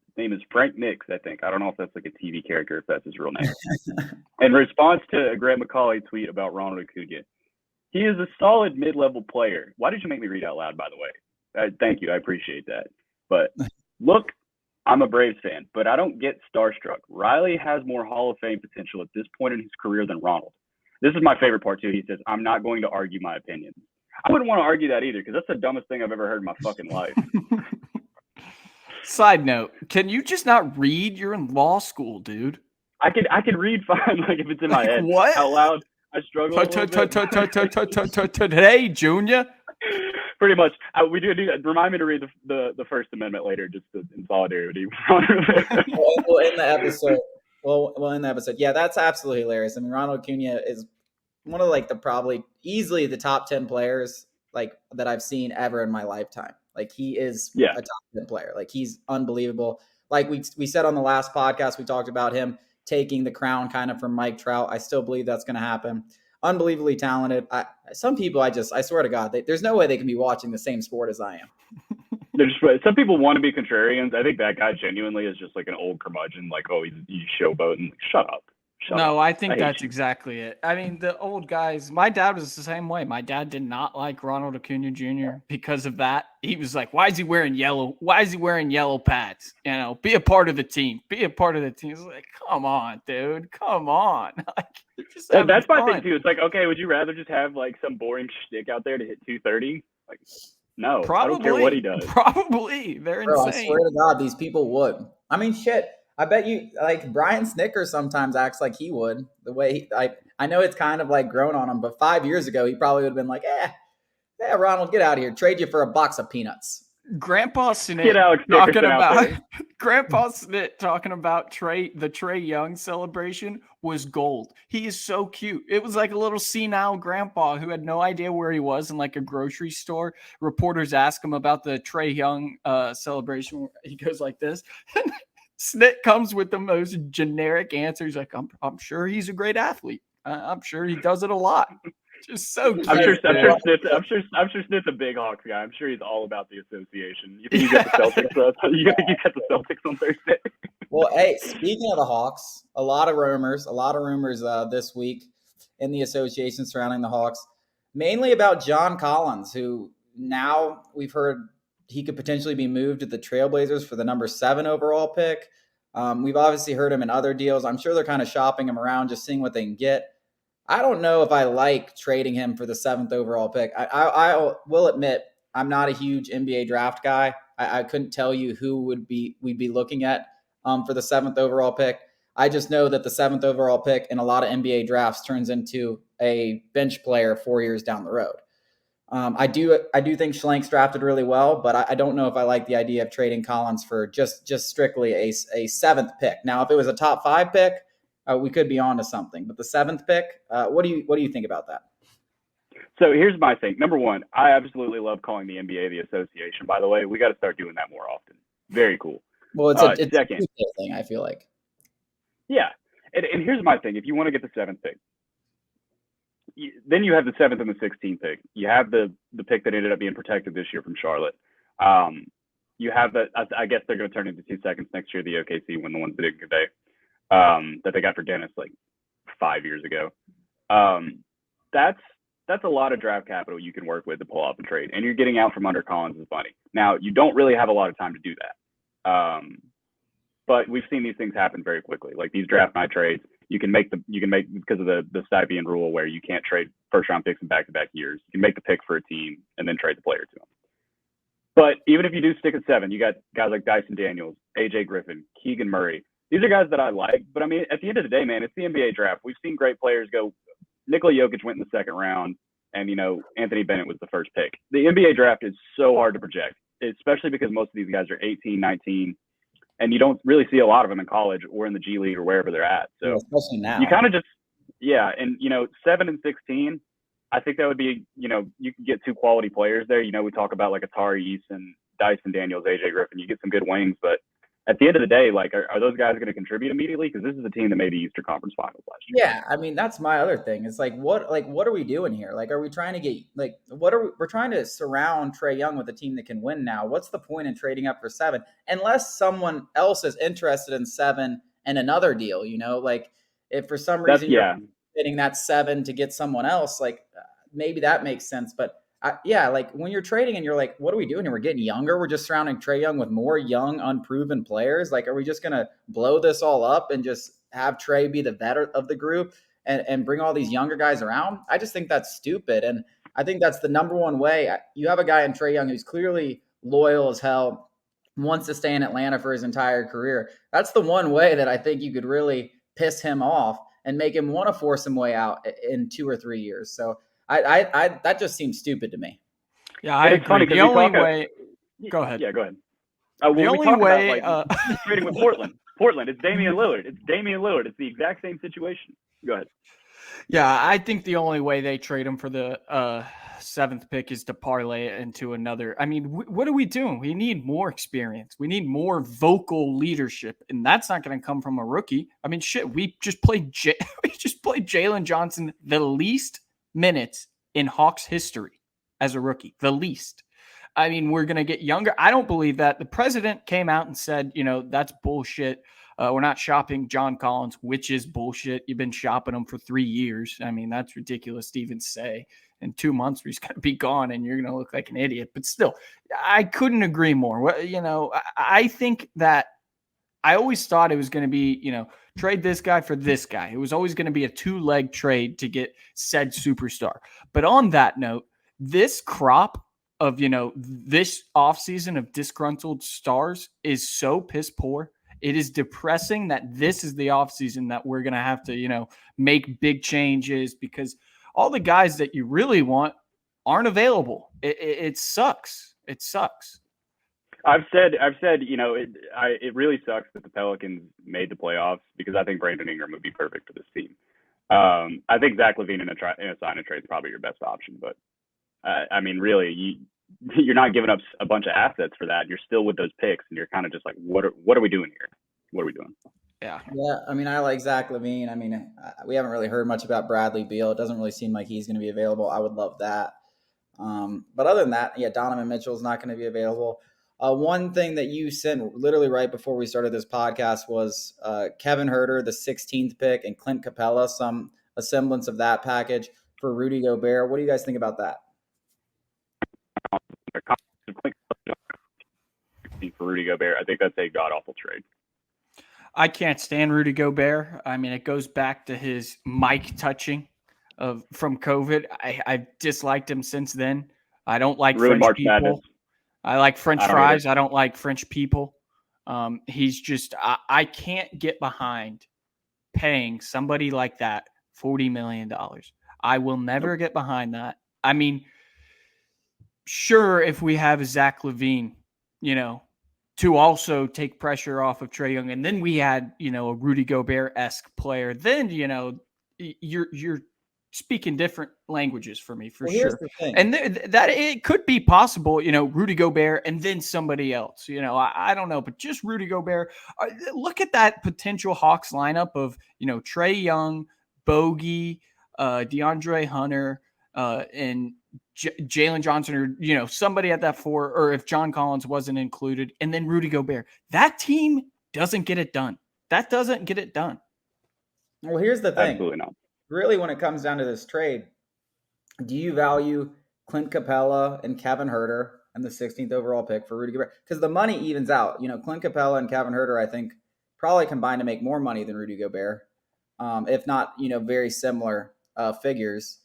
His name is Frank Nix, I think. I don't know if that's like a TV character, if that's his real name. In response to a Grant McCauley tweet about Ronald Acuna, he is a solid mid-level player. Why did you make me read out loud, by the way? Thank you. I appreciate that. But look, I'm a Braves fan, but I don't get starstruck. Riley has more Hall of Fame potential at this point in his career than Ronald. This is my favorite part, too. He says, I'm not going to argue my opinion. I wouldn't want to argue that either, because that's the dumbest thing I've ever heard in my fucking life. Side note, can you just not read? You're in law school, dude. I could read fine, like if it's in my head. What? Out loud, I struggle Today, Junior? Pretty much. We do that. Remind me to read the First Amendment later, just in solidarity. Well, in the episode. Well, in the episode. Yeah, that's absolutely hilarious. I mean, Ronald Acuna is one of like probably easily the top 10 players like that I've seen ever in my lifetime. Like he is a top 10 player. Like he's unbelievable. Like we said on the last podcast, we talked about him taking the crown kind of from Mike Trout. I still believe that's going to happen. Unbelievably talented. Some people, I swear to God, there's no way they can be watching the same sport as I am. Some people want to be contrarians. I think that guy genuinely is just like an old curmudgeon, like, oh, he's showboating. Shut up. No, I think that's exactly it. I mean, the old guys, my dad was the same way. My dad did not like Ronald Acuna Jr. because of that. He was like, why is he wearing yellow? Why is he wearing yellow pads? You know, be a part of the team. Be a part of the team. It's like, come on, dude. Come on. Like, that's my thing, too. It's like, okay, would you rather just have like some boring shtick out there to hit 230? Like, no, probably, I don't care what he does. Probably. They're insane. I swear to God, these people would. I mean, shit. I bet you, like, Brian Snicker sometimes acts like he would. The way I know it's kind of like grown on him, but 5 years ago, he probably would have been like, yeah, Ronald, get out of here. Trade you for a box of peanuts. Grandpa Snit talking about the Trey Young celebration was gold. He is so cute. It was like a little senile grandpa who had no idea where he was in like a grocery store. Reporters ask him about the Trey Young celebration. He goes like this. Snit comes with the most generic answer. He's like, I'm sure he's a great athlete. I'm sure he does it a lot. Just so cute. I'm sure Snit's a big Hawks guy. I'm sure he's all about the association. You think you got the Celtics? You think you got the Celtics on Thursday? Well, hey, speaking of the Hawks, a lot of rumors this week in the association surrounding the Hawks, mainly about John Collins, who now we've heard he could potentially be moved to the Trailblazers for the number 7 overall pick. We've obviously heard him in other deals. I'm sure they're kind of shopping him around, just seeing what they can get. I don't know if I like trading him for the 7th overall pick. I will admit I'm not a huge NBA draft guy. I couldn't tell you who we'd be looking at for the 7th overall pick. I just know that the 7th overall pick in a lot of NBA drafts turns into a bench player 4 years down the road. I do think Schlank's drafted really well, but I don't know if I like the idea of trading Collins for just strictly a 7th pick. Now, if it was a top 5 pick, we could be on to something. But the 7th pick, what do you think about that? So here's my thing. Number one, I absolutely love calling the NBA the association. By the way, we got to start doing that more often. Very cool. Well, it's a second thing, I feel like. Yeah, and here's my thing. If you want to get the 7th pick, then you have the 7th and the 16th pick. You have the pick that ended up being protected this year from Charlotte. You have that. I guess they're going to turn into 2 seconds next year. The OKC when the ones that didn't convey that they got for Dennis like 5 years ago. That's a lot of draft capital you can work with to pull off a trade, and you're getting out from under Collins' money. Now you don't really have a lot of time to do that, but we've seen these things happen very quickly. Like these draft night trades. You can make because of the Stipend rule where you can't trade first round picks in back-to-back years. You can make the pick for a team and then trade the player to them. But even if you do stick at 7, you got guys like Dyson Daniels, AJ Griffin, Keegan Murray. These are guys that I like. But I mean, at the end of the day, man, it's the NBA draft. We've seen great players go. Nikola Jokic went in the 2nd round, and Anthony Bennett was the first pick. The NBA draft is so hard to project, especially because most of these guys are 18, 19. And you don't really see a lot of them in college or in the G League or wherever they're at. So especially now. You kind of just, and 7 and 16, I think that would be, you can get 2 quality players there. We talk about like Atari Eason, Dyson Daniels, AJ Griffin. You get some good wings, but at the end of the day, like, are those guys going to contribute immediately? Because this is a team that made the Eastern Conference Finals last year. Yeah, I mean that's my other thing. It's like what are we doing here? Like, are we trying to get we're trying to surround Trae Young with a team that can win now? What's the point in trading up for 7 unless someone else is interested in 7 and another deal? Like if for some reason you're getting that 7 to get someone else, like maybe that makes sense, but. Like when you're trading and you're like, what are we doing here? We're getting younger. We're just surrounding Trae Young with more young, unproven players. Like, are we just going to blow this all up and just have Trae be the vet of the group and bring all these younger guys around? I just think that's stupid. And I think that's the number one way. You have a guy in Trae Young who's clearly loyal as hell, wants to stay in Atlanta for his entire career. That's the one way that I think you could really piss him off and make him want to force him way out in 2 or 3 years. So I that just seems stupid to me. Yeah, I agree. Funny, the only way. Go ahead. Yeah, go ahead. The only way. Trading with Portland. It's Damian Lillard. It's the exact same situation. Go ahead. Yeah, I think the only way they trade him for the seventh pick is to parlay it into another. I mean, what are we doing? We need more experience. We need more vocal leadership, and that's not going to come from a rookie. I mean, shit, we just played we just played Jalen Johnson the least minutes in Hawks history as a rookie, the least. I mean, we're going to get younger. I don't believe that. The president came out and said, that's bullshit. We're not shopping John Collins, which is bullshit. You've been shopping him for 3 years. I mean, that's ridiculous to even say. In 2 months, he's going to be gone and you're going to look like an idiot. But still, I couldn't agree more. I think that I always thought it was going to be, trade this guy for this guy. It was always going to be a 2-leg trade to get said superstar. But on that note, this crop of, this offseason of disgruntled stars is so piss poor. It is depressing that this is the offseason that we're going to have to, make big changes because all the guys that you really want aren't available. It sucks. It sucks. I've said, it really sucks that the Pelicans made the playoffs because I think Brandon Ingram would be perfect for this team. I think Zach LaVine in a sign and trade is probably your best option, but really, you're not giving up a bunch of assets for that. You're still with those picks, and you're kind of just like, what are we doing here? What are we doing? Yeah. I mean, I like Zach LaVine. I mean, we haven't really heard much about Bradley Beal. It doesn't really seem like he's going to be available. I would love that. But other than that, Donovan Mitchell's not going to be available. One thing that you sent literally right before we started this podcast was Kevin Huerter, the 16th pick, and Clint Capella, a semblance of that package for Rudy Gobert. What do you guys think about that? For Rudy Gobert, I think that's a god-awful trade. I can't stand Rudy Gobert. I mean, it goes back to his mic touching from COVID. I've disliked him since then. I don't like French March people. Madness. I like French fries. I don't like French people. He's just I can't get behind paying somebody like that $40 million. I will never get behind that. I mean, sure, if we have Zach LaVine, to also take pressure off of Trae Young, and then we had, a Rudy Gobert-esque player, then, you're speaking different languages for me, for sure. And that it could be possible, Rudy Gobert and then somebody else, I don't know, but just Rudy Gobert. Look at that potential Hawks lineup of, Trae Young, Bogey, DeAndre Hunter, and Jalen Johnson, or somebody at that 4, or if John Collins wasn't included, and then Rudy Gobert. That team doesn't get it done. That doesn't get it done. Well, here's the thing. Absolutely not. Really, when it comes down to this trade, do you value Clint Capella and Kevin Huerter and the 16th overall pick for Rudy Gobert? Because the money evens out. Clint Capella and Kevin Huerter, I think, probably combined to make more money than Rudy Gobert, if not, very similar figures.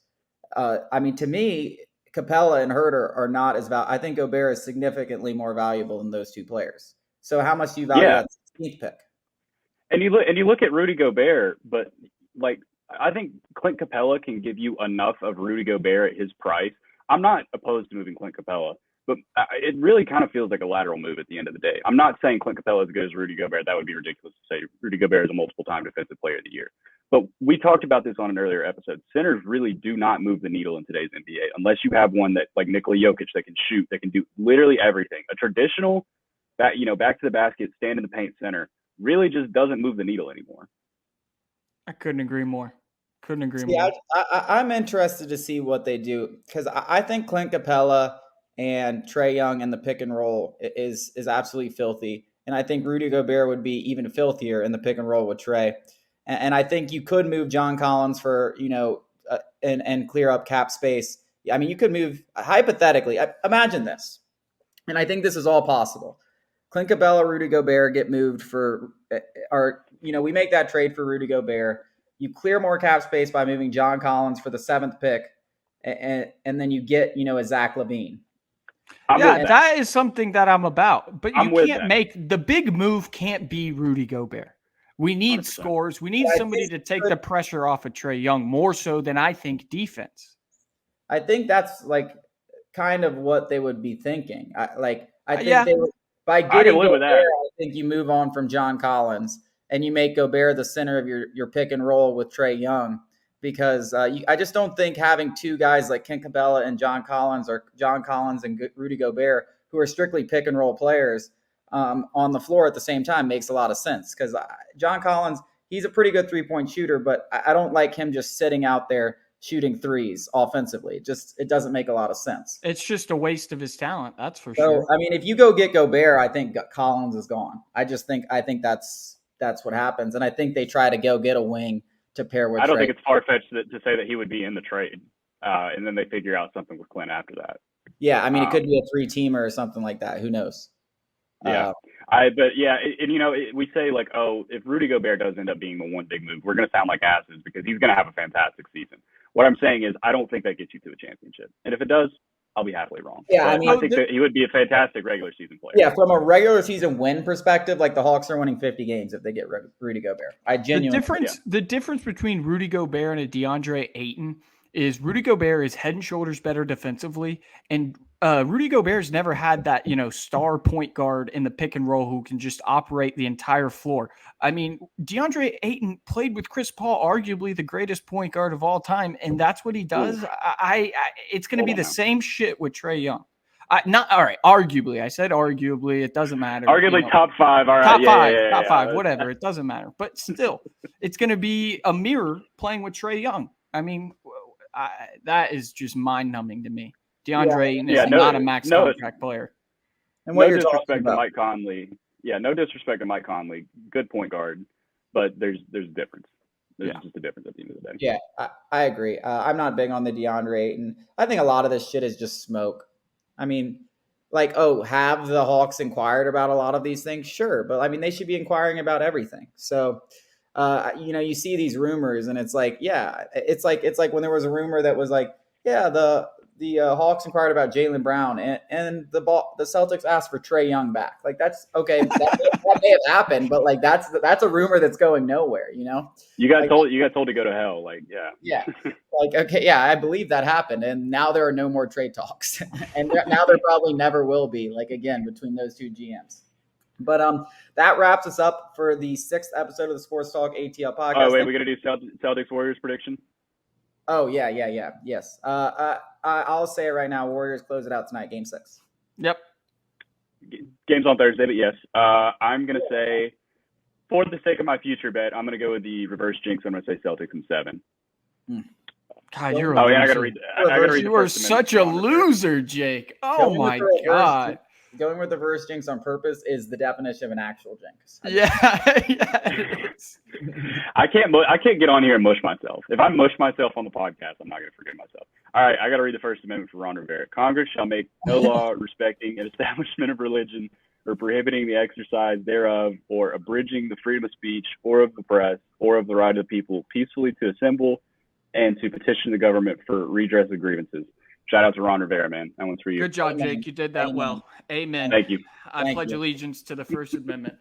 To me, Capella and Huerter are not as valuable. I think Gobert is significantly more valuable than those two players. So how much do you value that 16th pick? And you look at Rudy Gobert, but I think Clint Capella can give you enough of Rudy Gobert at his price. I'm not opposed to moving Clint Capella, but it really kind of feels like a lateral move at the end of the day. I'm not saying Clint Capella is as good as Rudy Gobert. That would be ridiculous to say. Rudy Gobert is a multiple-time defensive player of the year. But we talked about this on an earlier episode. Centers really do not move the needle in today's NBA unless you have one that, like Nikola Jokic, that can shoot, that can do literally everything. A traditional, back to the basket, stand in the paint center really just doesn't move the needle anymore. I couldn't agree more. More. I'm interested to see what they do because I think Clint Capella and Trae Young in the pick and roll is absolutely filthy. And I think Rudy Gobert would be even filthier in the pick and roll with Trae. And I think you could move John Collins for, and clear up cap space. I mean, you could move hypothetically. Imagine this. And I think this is all possible. Clint Capella, Rudy Gobert get moved we make that trade for Rudy Gobert. You clear more cap space by moving John Collins for the 7th pick. And then you get, a Zach LaVine. That is something that I'm about. But you can't make the big move. Can't be Rudy Gobert. We need 100%. Scores. We need somebody to take the pressure off of Trae Young more so than I think defense. I think that's kind of what they would be thinking. I think they would, by getting Gobert, I think you move on from John Collins and you make Gobert the center of your pick and roll with Trae Young. because I just don't think having two guys like Ken Cabela and John Collins, or John Collins and Rudy Gobert, who are strictly pick and roll players, on the floor at the same time makes a lot of sense. Because John Collins, he's a pretty good 3-point shooter, but I don't like him just sitting out there shooting threes offensively. It doesn't make a lot of sense. It's just a waste of his talent, that's for So, sure. I mean, if you go get Gobert, I think Collins is gone. I think that's what happens, and I think they try to go get a wing to pair with. I don't Trey. think it's far fetched to say that he would be in the trade, and then they figure out something with Clint after that. Yeah, I mean, it could be a 3-teamer or something like that. Who knows? Yeah, we say like, oh, if Rudy Gobert does end up being the one big move, we're going to sound like asses because he's going to have a fantastic season. What I'm saying is, I don't think that gets you to a championship, and if it does, I'll be happily wrong. Yeah, but I mean, I think that he would be a fantastic regular season player. Yeah, from a regular season win perspective, like the Hawks are winning 50 games if they get Rudy Gobert. The difference between Rudy Gobert and a DeAndre Ayton is Rudy Gobert is head and shoulders better defensively, and Rudy Gobert's never had that, star point guard in the pick and roll who can just operate the entire floor. I mean, DeAndre Ayton played with Chris Paul, arguably the greatest point guard of all time, and that's what he does. It's going to be the same shit with Trae Young. Arguably. I said arguably. It doesn't matter. Arguably top 5. All right. Top five, whatever. It doesn't matter. But still, it's going to be a mirror playing with Trae Young. I mean, that is just mind-numbing to me. DeAndre Ayton is not a max contract player. And no disrespect to Mike Conley. Yeah, no disrespect to Mike Conley. Good point guard, but there's a difference. There's just a difference at the end of the day. Yeah, I agree. I'm not big on the DeAndre Ayton. I think a lot of this shit is just smoke. I mean, have the Hawks inquired about a lot of these things? Sure. But I mean, they should be inquiring about everything. So, you see these rumors and it's like, it's like when there was a rumor that was like, the Hawks inquired about Jaylen Brown and the Celtics asked for Trae Young back. Like, that's okay. That may have happened, but like, that's a rumor that's going nowhere, You got told to go to hell. Like, yeah. Like, okay, yeah, I believe that happened, and now there are no more trade talks, and now there probably never will be. Like, again, between those two GMs. But that wraps us up for the 6th episode of the Sports Talk ATL podcast. Oh wait, we got to do Celtics Warriors prediction. Oh yeah, yes. I'll say it right now. Warriors close it out tonight, Game 6. Yep. Game's on Thursday, but yes, I'm gonna say, for the sake of my future bet, I'm gonna go with the reverse jinx. I'm gonna say Celtics in 7. God, you're a loser. I gotta read. You are such a loser, Jake. Oh my God. Going with the reverse jinx on purpose is the definition of an actual jinx. Yeah. I can't get on here and mush myself. If I mush myself on the podcast, I'm not going to forgive myself. All right, I got to read the First Amendment for Ron Rivera. Congress shall make no law respecting an establishment of religion or prohibiting the exercise thereof or abridging the freedom of speech or of the press or of the right of the people peacefully to assemble and to petition the government for redress of grievances. Shout out to Ron Rivera, man. That one's for you. Good job, Jake. You did that well. Amen. Thank you. I pledge allegiance to the First Amendment.